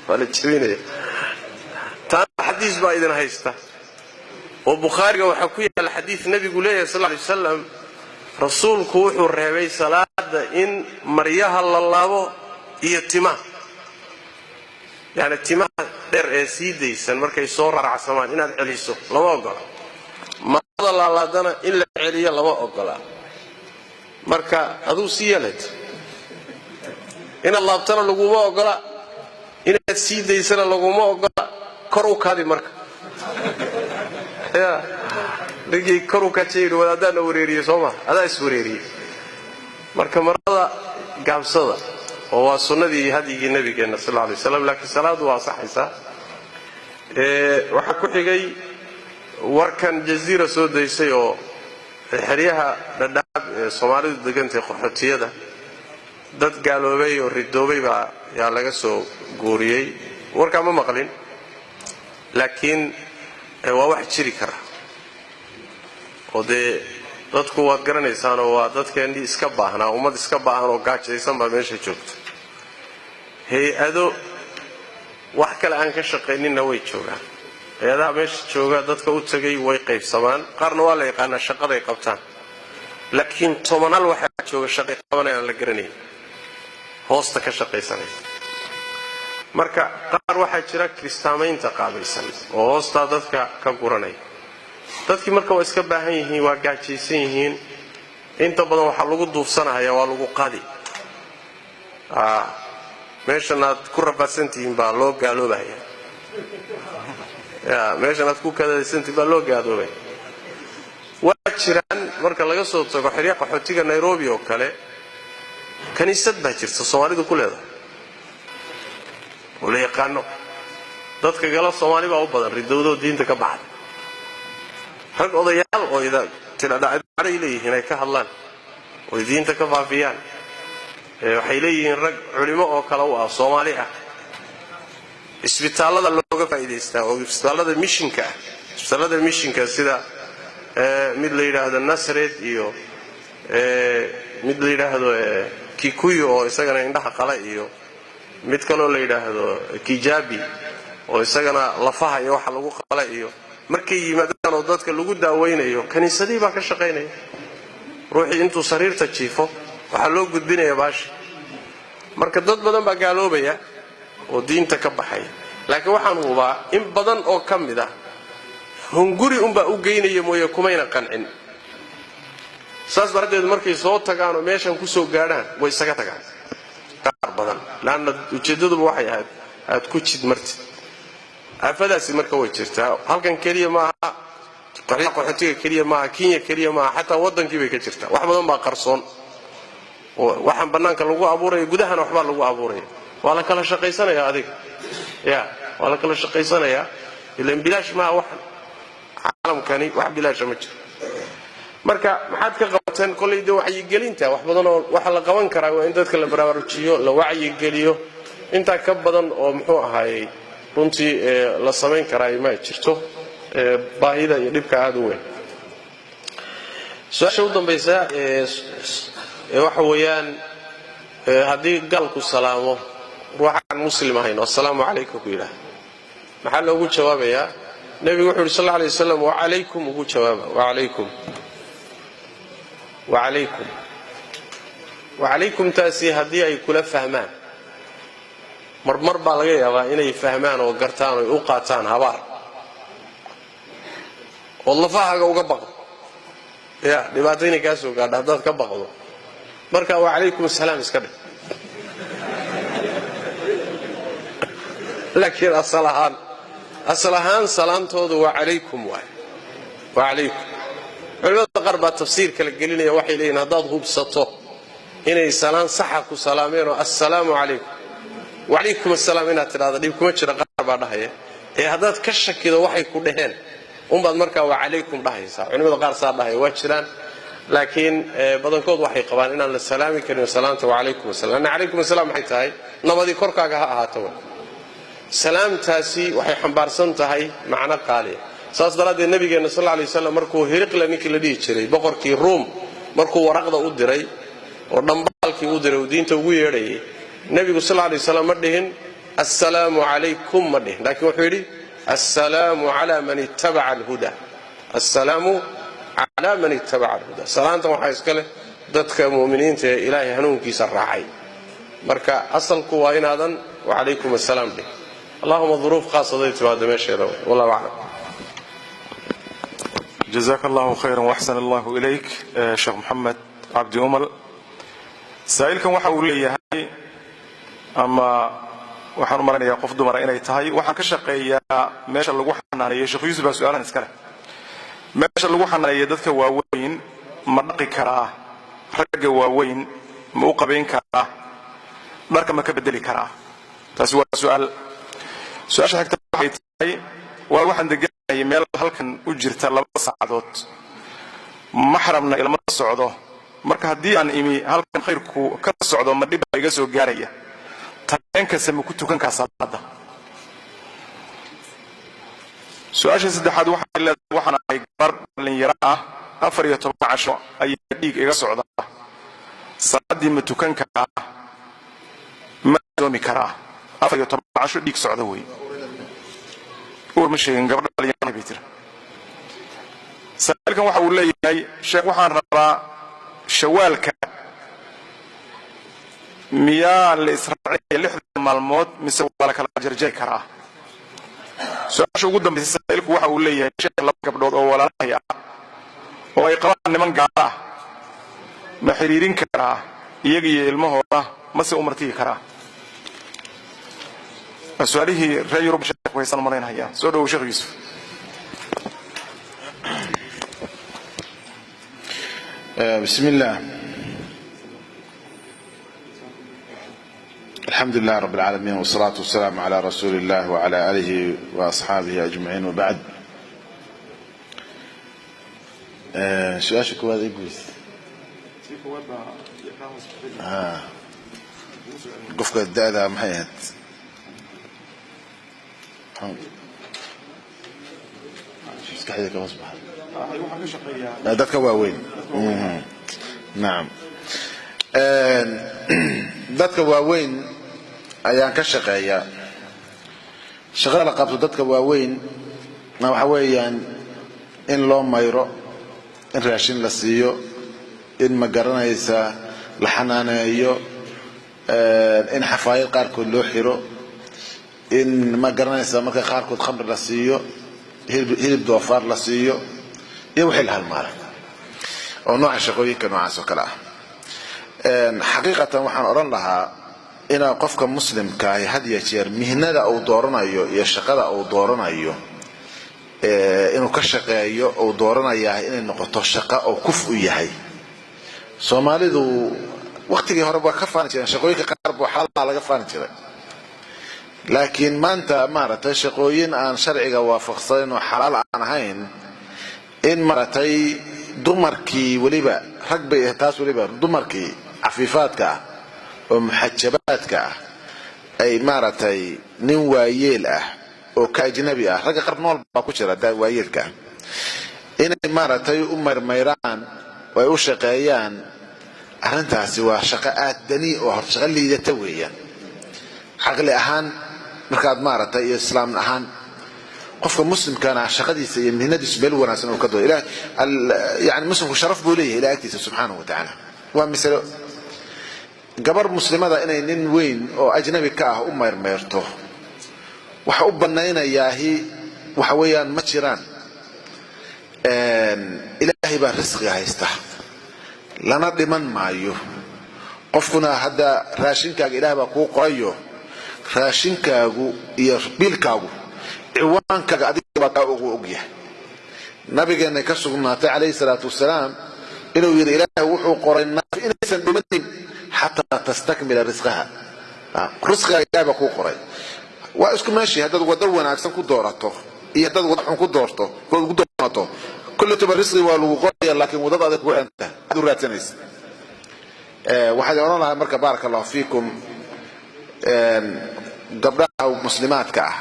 wala jibinaya taa xadiis baa idin haysta oo Bukhariga waxa ku yaal xadiis nabigu leeyahay sallallahu alayhi wasallam rasuulku wuxuu reebay salaada in maryaha la laabo iyo timaha yani timaha dheer ee siidaysan markay soo raacsamaan inaad celiso lama ogola marada la laadana in la celiyo lama ogola marka aduu siiyalad ina laabtana laguma ogola inaad siidaysana laguma ogola kor u kaadi marka ya dhigi kor u kaceeyo wadaadana wareeriyo Soomaa adaa is wareeriyo marka marada gaabsada oo waa sunnadii hadigii nabigeena sallallahu alayhi wasallam laakiin salaadu waa saxaysa waxa ku xigay warkan jaziira soo daysay oo xiriyaha dhadhaab Soomaalidu degantay qaxootiyada dad gaaloobay oo ridoobay baa yaa laga soo guuriyay warka ma maqlin laakiin waa wax jiri kara oo dadku waad garanaysaan oo waa dadkeenii iska baahnaa ummad iska baahan oo gaajaysan baa meesha joogta hay-ado wax kale aan ka shaqaynina way joogaan hay-adaha meesha jooga dadka u tagay way qaybsamaan qaarna waa la yaqaanaa shaqaday qabtaan laakiin tobanal waxaa jooga shaqay qabanayaan la garanayn hoosta ka shaqaysanay marka qaar waxaa jira kristaamaynta qaabaysan oo hoosta dadka ka guranay dadkii marka waa iska baahan yihiin waa gaajaysan yihiin inta badan waxa lagu duufsanayaa waa lagu qadi meeshan aad ku rafaadsantihiin baa loo gaaloobaya meeshan aad ku kadaysantihiin baa loo gaaloobaya waa jiraan marka laga soo tago xiriya qaxootiga Nairobi oo kale kaniisad baa jirta Soomaalidu ku leedahay oo la yaqaano dadka gala Soomaali baa u badan ridowdo diinta ka baxay rag odayaal oo tiladaacay leeyihiin ay ka hadlaan oo diinta ka faafiyaan waxay leeyihiin rag culimo oo kala u ah Soomaali ah isbitaalada looga faa'iideystaa oo isbitaalada mishinka sida mid la yiraahdo Nasreed iyo mid la yiraahdo Kikuyu oo isagana indhaha qala iyo mid kale oo la yiraahdo Kijabi oo isagana lafaha iyo waxa lagu qala iyo markay yimaadaan oo dadka lagu daaweynayo kaniisadii baa ka shaqeynaya ruuxii intuu sariirta jiifo waxa loo gudbinayaa baash marka dad badan baa gaaloobaya oo diinta ka baxay laakiin waxaan hubaa in badan oo kamid ah hunguri baa u geynaya mooye kumayna qancin saas baradeed markay soo tagaan oo meeshan ku soo gaadhaan way isaga tagaan qaar badan laana ujeedadu waxay aad ku jid marti afadaasi marka way jirtaa halkan kaliya ma aha qaxootiga kaliya ma aha Kenya kaliya ma aha xataa wadankii bay ka jirtaa wax badan baa qarsoon oo waxaan banaanka lagu abuuray gudahana waxba lagu abuuray waa la kala shaqaysanayaa adiga waa la kala shaqaysanayaa ilaan bilaash ma wax caalamkani wax bilaash ma jiro marka maxaad ka qabateen kolleyda wacyigelinta wax badan oo waxa la qaban karaa waa in dadka la baraarujiyo la wacyigeliyo intaa ka badan oo muxuu ahaayey runtii la samayn karaa ma jirto baahida iyo dhibka aad u weyn su'aasha u dambaysa waxa weeyaan haddii galku salaamo ruuxaan muslim ahayn assalaamu calaykum ku yidhaah maxaa loogu jawaabayaa nebigu wuxuu yidhi sal alla alay wasalam wacalaykum ugu jawaaba wacalaykum taasi haddii ay kula fahmaan marmar baa laga yaabaa inay fahmaan oo gartaan oo u qaataan habaar oo lafahaaga uga baqdo ya dhibaato inay kaa soo gaadho haddaad ka baqdo marka wacalaykum assalaam iska dhig laakiin asal ahaan salaantoodu wacalaykum wacalaykum culimada qaar baa tafsiir kala gelinaya waxay leeyihin haddaad hubsato inay salaan saxa ku salaameen oo assalaamu calaykum wacalaykum assalaam inaad tidhahda dhib kuma jira qaar baa dhahaya haddaad ka shakido waxay ku dhaheen unbaad markaa wacalaykum dhahaysaa culimada qaar saa dhahaya waa jiraan laakiin badankood waxay qabaan inaan la salaami karin salaanta wacalaykum assalam anna calaykum assalam maxay tahay nabadii korkaaga ha ahaato salaamtaasi waxay xambaarsan tahay macno qaaliya saas daraaddeed nabigeena sal alla alay wasallam markuu hiriqla ninkii la dhihi jiray boqorkii ruum markuu waraqda u diray oo dhambaalkii u diray oo diinta ugu yeedhayay nebigu sal alla alay wasallam ma dhihin assalaamu calaykum ma dhihin laakiin wuxuu yidhi assalaamu calaa man ittabaca alhuda assalaamu calaa man ittabaca alhuda salaantan waxaa iska leh dadka mu'miniinta ee ilaahay hanuunkiisa raacay marka asalku waa inaadan wacalaykum assalaam dhih اللهم ظروف خاصة ضيت بعد ما شيء والله أعلم. جزاك الله خيرا وأحسن الله إليك شيخ محمد عبد أمل سائلكم وحول لي هاي أما وحن مرنا يقف دمر إلى تهاي وحن كشقي ماشى اللي وحنا يا شيخ يوسف سؤال نسكره ماشى اللي وحنا يدك واوين مرقي كراه رجع واوين موقبين كراه مركب ما كبدلي كراه تسوى سؤال su-aasha xigta waxay tahay waa waxaan deganayay meel halkan u jirta 2 saacadood maxramna ilma socdo marka haddii aan imi halkan khayrku ka socdo ma dhib iga soo gaaraya tareenka sama ku tukanka salaada su-aasha saddexaad waxay leedahay waxaan ahay gabar dhalinyaro ah 14 casho ayaa dhiig iga socda salaadii ma tukanka ma doomi karaa 14 casho dhiig socda way ورمشي قبل اليوم بيتر سألكم واحد ولا يجي شيخ واحد ربا شوالك مياه الإسرائيلية اللي حد مع الموت مسوالك الأجر جاي كراه سؤال شو قدام بيسألك واحد ولا يجي شيخ الله قبل ولا هي ويقرأ إن من قراه محريرين كراه يجي المهورة مسي أمرتي كراه سؤاله رأي رب شيخ ويصل مرين هيا سؤاله شيخ يوسف بسم الله الحمد لله رب العالمين والصلاة والسلام على رسول الله وعلى آله وأصحابه أجمعين وبعد سؤال شكو هذا يقول قفك الدادة محيط dadka waaweyn dadka waaweyn ayaan ka shaqeeyaa shaqada la qabto dadka waaweyn waxa weeyaan in loo mayro in raashin la siiyo in ma garanaysa la xanaaneeyo in xafaayad qaarkood loo xiro in ma garanaysa marka qaarkood khamr la siiyo hilib doofaar la siiyo iyo wixii la halmaala oo nooca shaqooyinka noocaas oo kale ah xaqiiqatan waxaan odhan lahaa inaa qofka muslimka ah had iyo jeer mihnada uu dooranayo iyo shaqada uu dooranayo inuu ka shaqeeyo uu dooranayaa inay noqoto shaqo oo kuf u yahay Soomaalidu waqtigii hore waa ka faani jireen shaqooyinka qaar baa xalaa laga faani jiray laakiin maanta maaragtay shaqooyin aan sharciga waafaqsanayn oo xalaal aan ahayn in maaragtay dumarkii weliba rag bay taas weliba dumarkii cafiifaadka ah oo muxajabaadka ah ay maaragtay nin waayeel ah oo ka ajnabi ah ragga qarn nool baa ku jira daa waayeelka inay maaragtay u marmayraan oo ay u shaqeeyaan arrintaasi waa shaqo aad dani oo shaqo liidata weeyaan caqli ahaan markaad maaragtay iyo islaam ahaan qofka muslimkana shaqadiisa iyo mihnadiisa meel wanaagsan oo ka doodo ilaahay yani muslimku sharaf buu leeyahay ilaahay agtiisa subxaanahu wa tacaala waa misalo gabar muslimada inay nin weyn oo ajnabi ka ah u meermeerto waxa u banaynayaahi waxa weeyaan ma jiraan ilaahay baa risqiga haysta lana dhiman maayo qofkuna hadda raashinkaaga ilaahay baa kuu qorayo raashinkaagu iyo biilkaagu ciwaankaaga adiga baa kaa ugu ogyahay nabigeena ka sugnaatay calayhi salaatu wasalaam inuu yidhi ilaahay wuxuu qoray naaf inaysan dhimanin xataa tastakmila risqaha risqiga ilaahay baa kuu qoray waa isku meeshii haddaad waddo wanaagsan ku doorato iyo haddaad waddo xun ku doorto ku doonato kulluba risqi waa lagu qoraya laakiin waddada adag ku xiranta aad u raadsanaysa waxaad oran lahaa marka barakallahu fiikum gabdhaha muslimaadka ah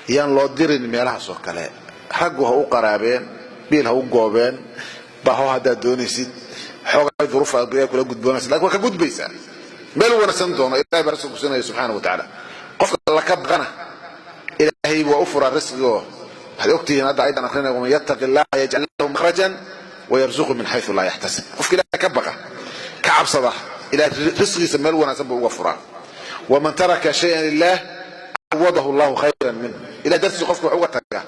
yaan loo dirin meelahaas oo kale raggu ha u qaraabeen biil ha u goobeen baho haddaad doonaysid xoogaa duruuf aad kula gudboonaysa laakiin waa ka gudbaysaa meel wanaagsan doono ilaahay baa risqi ku siinaya subxaanahu wa tacaala qofka la ka baqana ilaahay waa u furaa risqigoo waxaad ogtihiin hadda aydan akrinaya waman yattaqi allaha yajcal lahu makhrajan wayarzuqhu min xaysu laa yaxtasib qofka ilaahay ka baqa ka cabsada ilaahay risqigiisa meel wanaagsan buu uga furaa waman taraka shayan lilah عوضه الله خيرا منه الى درس قفك وحو تغا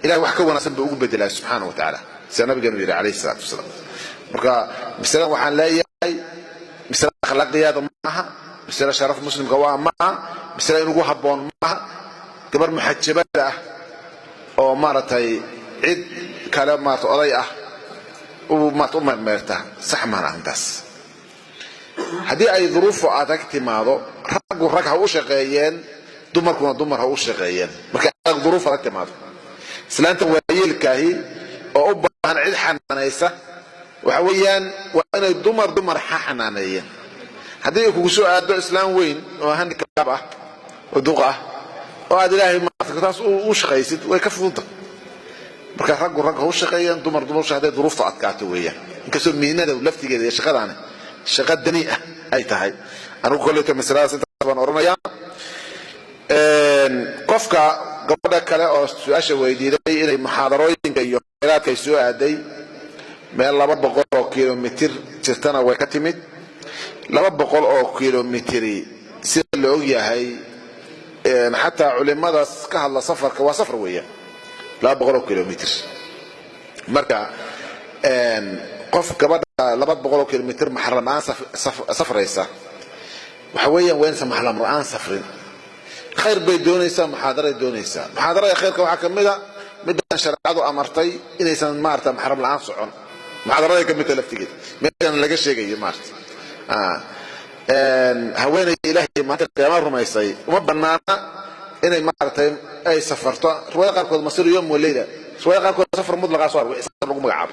الى wax ka wanaagsan buu ugu bedelay subhanahu wa ta'ala sanabiga yiri alayhi salatu wasalam marka misalan waxaan leeyahay misalan akhlaaqiyada maaha misalan sharaf muslimka waa maaha misalan inuu haboon maaha gabar muhajjabada ah oo maartay cid kala maarto oday ah oo maarto meerta sax ma ahantaas hadii ay duruufo adag timaado rag ha u shaqeeyeen dumarkuna dumar ha u shaqeeyeen marka aad duruuf adag timaado islaanta waayeelkaahi oo u baahan cid xanaanaysa waxa weeyaan waa inay dumar xanaaneeyeen haddii ay kugu soo aado islaan weyn oo handicap ah oo duq ah oo aad ilaahay maafkataas u shaqaysid way ka fududa marka rag ha u shaqeeyeen dumar shaqaday duruufta adkaato weeyaan inkastoo mihnada laftigeeda iyo shaqadaana shaqa dani ah ay tahay anigu kolleeta mas'aladaas inta baan oranayaa qofka gabadha kale oo su'aasha weydiiday inay muxaadarooyinka iyo khayraadka ay soo aaday meel 200 oo kiiloomitir jirtana way ka timid 200 oo kiiloomitir sida la og yahay xataa culimadaas ka hadla safarka waa safar weeyaan 200 oo kiiloomitir marka qof gabadha 200 oo kiiloomitir maxram aan safraysa waxa weeyaan ween maxram aan safrin خير بيدونيسا محاضرة دونيسا محاضرة خير كواحد كمدة مدة شرعه أمرتي إن إنسان مارتا محرم العام صعون محاضرة كمدة لفتيجي مدة لقى شيء جي مارت هوين إلهي ما تقيمار ما يصير وما بنانا إن مارتا أي سفرته شوية قاركود مصير يوم والليلة شوية قاركود سفر مطلق أسوار وإسافر لكم عاب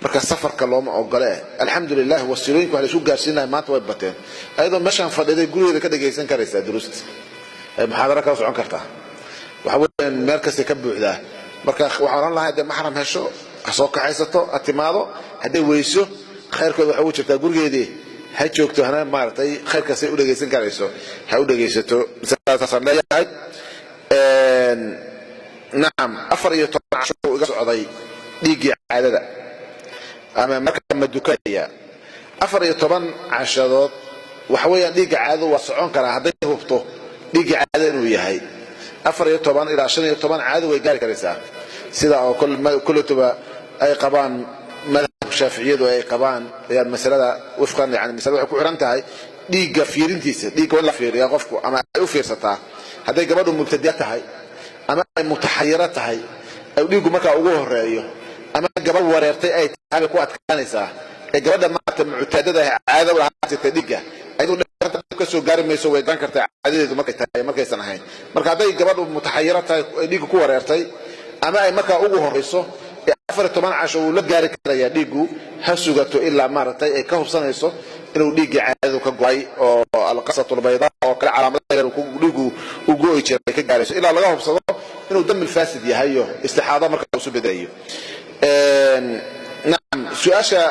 marka safarka looma ogolaa alxamdulillah wasiilooyinku waxay soo gaarsiinayaan maanta way bateen ayadoo meeshan fadhiday gurigeeda ka dhageysan karaysa duruusta muxaadara ka socon kartaa waxa weeyaan meel kasta ka buuxdaa marka waxaan lahayd maxram hesho soo kaxaysato atimaado haday weyso khayrkood waxa uu jirtaa gurigeedii ha joogto hana maartay khayrkaas ay u dhageysan karayso ha u dhageysato misaladaas aan leeyahay naam 14 iga socday dhiigii caadada ama marka madukaya 14 cashadood waxa weeyaan dhiiga caado waa socon kara haday hubto dhiiga caado inuu yahay 14 ilaa 15 caado way gaari karaysaa sida oo kulluba ay qabaan madhab shafiiciyadu ay qabaan ayaan masalada wafqan yani masalada waxay ku xiran tahay dhiiga fiirintiisa dhiiga wala fiiriya qofku ama ay u fiirsataa haday gabadhu mubtadi'a tahay ama ay mutahayyira tahay ay dhiigu marka ugu horeeyo ama gabadh wareertay ay tahay ku adkaanaysaa ee gabadha maanta mu'tadada caado lahaatay dhiiga ayuu ka soo gaari mayso way gan kartaa caadadeedu markay tahay markaysan ahayn marka haday gabadhu mutahayyira tahay ay dhiigu ku wareertay ama ay marka ugu horeyso 14 casho uu la gaari karaya dhiigu ha sugato ilaa maaragtay ay ka hubsanayso inuu dhiigii caadadu ka go'ay oo alqasatul bayda oo kala calaamadaha dhiigu uu go'ay jiray ka gaarayso ilaa laga hubsado inuu dam fasid yahay oo istixaada marka uu soo bedelayo naam su'aasha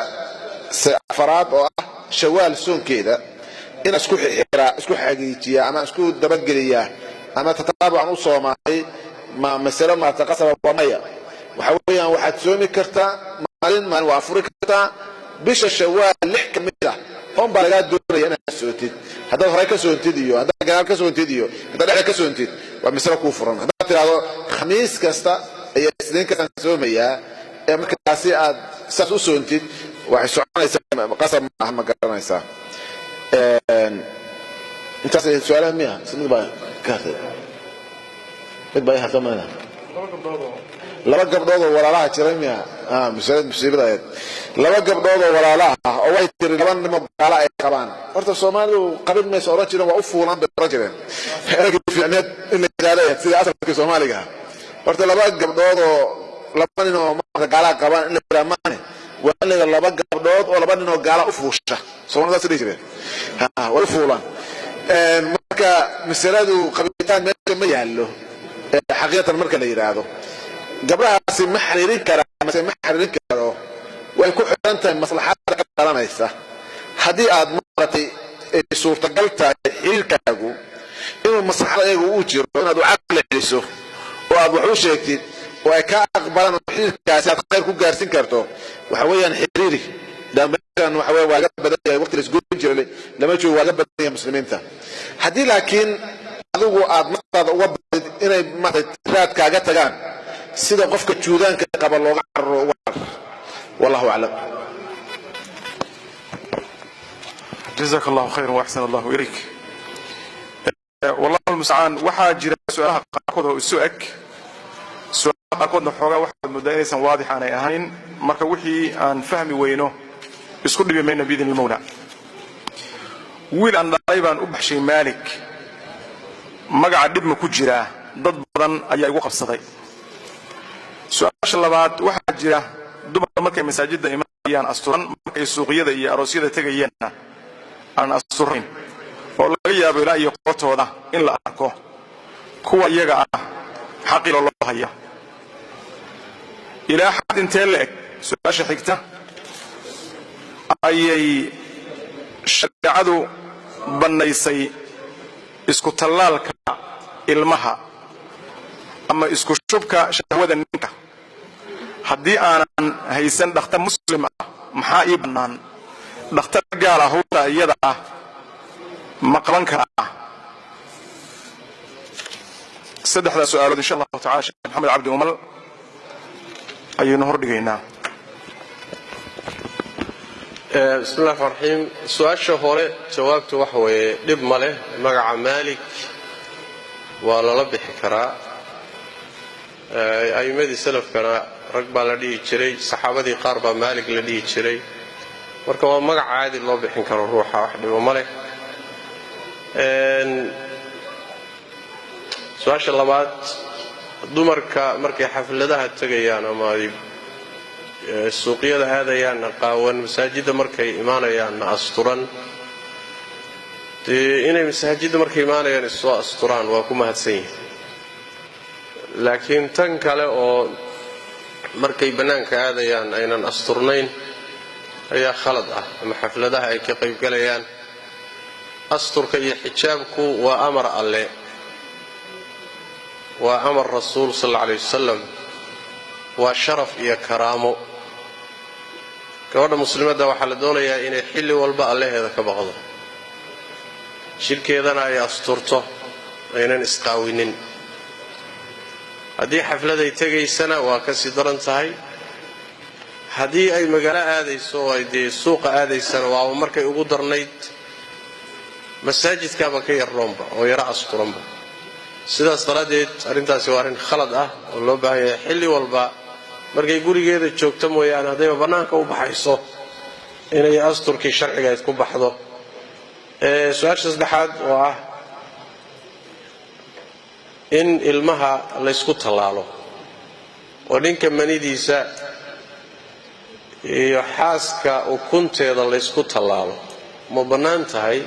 afaraad oo ah shawaal soonkeeda in isku xira isku xaqiijiya ama isku dabageliya ama tataabucan u soomaay ma masala ma taqasaba wamaya waxa weeyaan waxaad soomi kartaa maalin waa afuri kartaa bisha shawaal 6 kamid ah oo baa laga doonaya inaad sootid hadda hore ka soontid iyo hadda gadaal ka soontid iyo hadda dhexe ka soontid waa masala ku furan hadda tiraado khamiis kasta ayaa isniin ka soomaya ee markaasi aad saas u soontid waxay soconaysaa qasab ma garanaysaa intaas su'aalaha miya sidii baa ka hadlay mid baa hadamana laba gabdhood oo walaalaha jiray miya mas'alad musiibada ahayd laba gabdhood oo walaalaha oo way tiri laba nimo gaala ay qabaan horta Soomaalidu qabin mees oran jireen waa u fuulan bay jireen erag fiicneed in la yiraahdo sida asalka Soomaaliga horta laba gabdhood oo laba nimo gaala qabaan in la yiraahdo waa la laba gabdhood oo laba nimo gaala u fuusha Soomaalida sidii jireen way fuulan marka mas'aladu qabitaan meesha ma yaalo xaqiiqatan marka la yiraahdo gabdhahaasi ma xiriirin karo way ku xiran tahay maslaxada ka dhalanaysa haddii aad maratay suurtagal tahay xiriirkaagu inuu maslaxada iyagu u jiro inaad u caqli celiso oo aad wax u sheegtid oo ay ka aqbalaan xiriirkaasi aad khayr ku gaarsin karto waxa weeyaan xiriiri dhammaan waxa weeye waa badan yahay waqti la isgoyn jiray lama joogo waa badan yahay muslimiinta haddii laakiin adigu aad naftaada uga badid inay maratay raadkaaga tagaan sida qofka juudaanka qaba looga carro wallahu a'lam جزاك الله خير واحسن الله اليك والله المستعان waxaa jira su'aalaha qaarkood oo isu eg su'aalaha qaarkood xoogaa waxa mudaynaysan waadix aan ahayn marka wixii aan fahmi weyno isku dhibayna biidin ilmawla wiil aan dhalay baan u baxshay Malik magaca dib ma ku jira dad badan ayaa igu qabsaday su'aasha labaad waxaa jira dumar markay masaajidda imaanayaan asturan markay suuqyada iyo aroosyada tagayaan aan asturayn oo laga yaabo ilaa iyo qortooda in la arko kuwa iyaga ah xaqi loo haya ilaa xad intee la eg su'aasha xigta ayay shariicadu bannaysay isku tallaalka ilmaha ama isku shubka shahwada ninka haddii aanan haysan dhakhtar muslim ah maxaa ii bannaan dhakhtar gaar ah howta iyada ah ma qaban karaa saddexda su'aalood insha Allah ta'ala Sheekh Maxamed Cabdi Umal ayaynu hordhigaynaa bismillaahir rahmaanir rahiim su'aasha hore jawaabtu waxa weeye dib ma leh magaca Malik waa la bixi karaa aymadii salafkana rag baa la dhihi jiray saxaabadii qaar baa Malik la dhihi jiray marka waa magac caadi loo bixin karo ruuxa wax dhibo ma leh su'aasha labaad dumarka markay xafladaha tagayaan ama ay suuqyada aadayaan qaawan masaajidda markay imaanayaan asturan inay masaajidda markay imaanayaan soo asturaan waa ku mahadsan yihiin laakiin tan kale oo markay banaanka aadayaan aynan asturnayn ayaa khalad ah ama xafladaha ay ka qayb galayaan asturka iyo xijaabku waa amar alle waa amar rasuul sallallahu alayhi wasallam waa sharaf iyo karaamo gabadha muslimadda waxaa la doonayaa inay xilli walba alleheeda ka baqdo shirkeedana ay asturto aynan isqaawinin haddii xafladay tagaysana waa ka sii daran tahay haddii ay magaalo aadayso oo ay dee suuqa aadaysana waa markay ugu darnayd masaajidkaaba ka yarroonba oo yara asturanba sidaas daraaddeed arrintaasi waa arrin khalad ah oo loo baahan yahay xilli walba markay gurigeeda joogto mooyaane haddayba bannaanka u baxayso inay asturkii sharcigayd ku baxdo su-aasha saddexaad oo ah in ilmaha laysku tallaalo oo ninka manidiisa iyo xaaska ukunteeda la isku tallaalo ma bannaan tahay?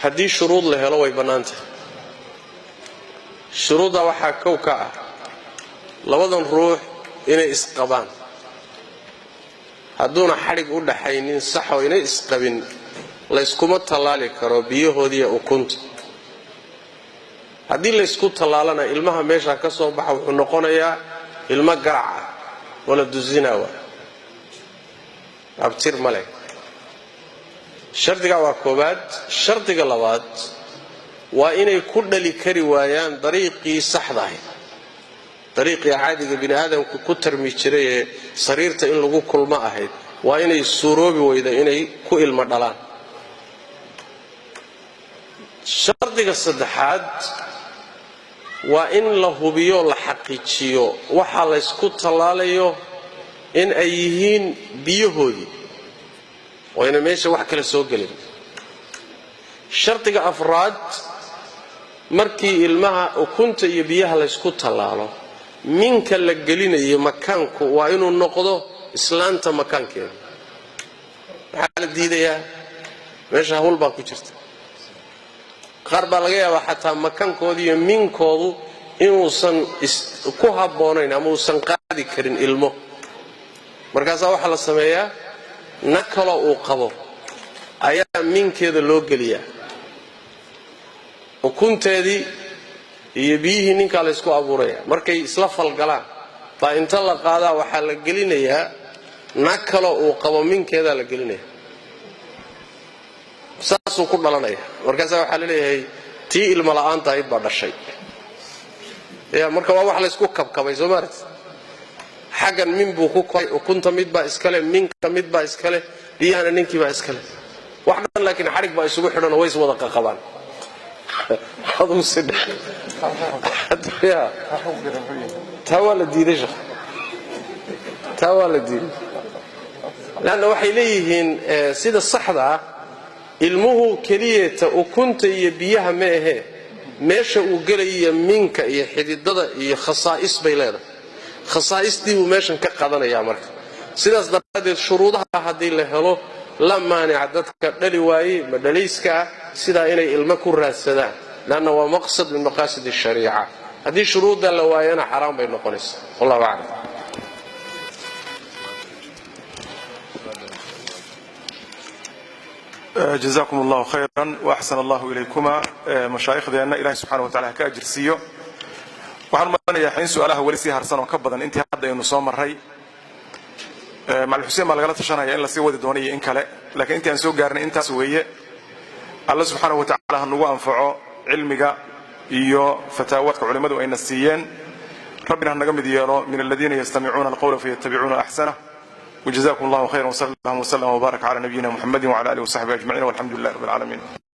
haddii shuruud la helo way bannaan tahay. shuruudda waxaa kow ka ah labadan ruux inay isqabaan. hadduuna xadhig u dhaxaynin saxoo inay isqabin layskuma tallaali karo biyahoodiiyo ukunta. haddii laysku tallaalana ilmaha meesha ka soo baxa wuxuu noqonayaa ilmo garac ah waladu zinaa waa abtir male. shardiga waa koobaad. shardiga labaad waa inay ku dhali kari waayaan dariiqii saxda ahayd, dariiqii caadiga bini aadamku ku tarmi jiray ee sariirta in lagu kulmo ahayd, waa inay suuroobi weyda inay ku ilmo dhalaan. shardiga saddexaad waa in la hubiyo la xaqiijiyo waxa la isku tallaalayo in ay yihiin biyahoodii oo ina meesha wax kale soo gelin. shardiga afraad markii ilmaha ukunta iyo biyaha la isku tallaalo minka la gelinayo makaanku waa inuu noqdo islaanta makaankeeda. maxaa la diidayaa? meesha hawl baa ku jirta. qaar baa laga yaabaa xataa makaankooda iyo minkoodu inuusan ku habboonayn ama uusan qaadi karin ilmo. markaasaa waxaa la sameeyaa na kaloo uu qabo ayaa minkeeda loo geliyaa. ukunteedii iyo biyihii ninkaa la ysku abuuraya markay isla falgalaan baa inta la qaadaa waxaa la gelinayaa na kaloo uu qabo minkeedaa la gelinaya. saasuu ku dhalanaya. markaasaa waxaa la leeyahay tii ilmo la'aanta ahayd baa dhashay. marka waa wax la ysku kabkabay soo maaragti. xaggan min buu ku koray, ukunta mid baa iskale, minka mid baa iskale, biyahana ninkii baa iskale. wax dhan laakiin xadhig baa isugu xidhanoo way is wada qaqabaan. taa waa la diiday sheekh, taa waa la diiday. lanna waxay leeyihiin sida saxda ah ilmuhu keliyata ukunta iyo biyaha ma ahee meesha uu gelaya minka iyo xididada iyo khasaa'is bay leedahay. khasaa'istii buu meeshan ka qadanayaa. marka sidaas daraaddeed shuruudaha haddii la helo la maanica dadka dhali waayey ma dhalayska ah sidaa inay ilmo ku raadsadaan, lanna waa maqsad min maqaasid shariica. haddii shuruudda la waayana xaraam bay noqonaysaa. wallahu aclam. جزاكم الله خيرا وأحسن الله إليكما مشايخنا إلهي سبحانه وتعالى كأجر سيو. waxaan maranayaa xayn su'aalaha wali sii harsan oo ka badan intii hadda aynu soo maray. macallin xuseen baa lagala tashanaya in la sii wadi doono iyo in kale, laakiin intii aan soo gaarnay intaas weeye. alla subxaanahu wa tacaala ha nagu anfaco cilmiga iyo fataawaadka culimmadu ayna siiyeen. rabbina ha naga mid yeelo min aladiina yastamicuuna alqawla fayattabicuuna axsanah. وجزاكم الله خيرا وصلى الله وسلم وبارك على نبينا محمد وعلى آله وصحبه أجمعين والحمد لله رب العالمين.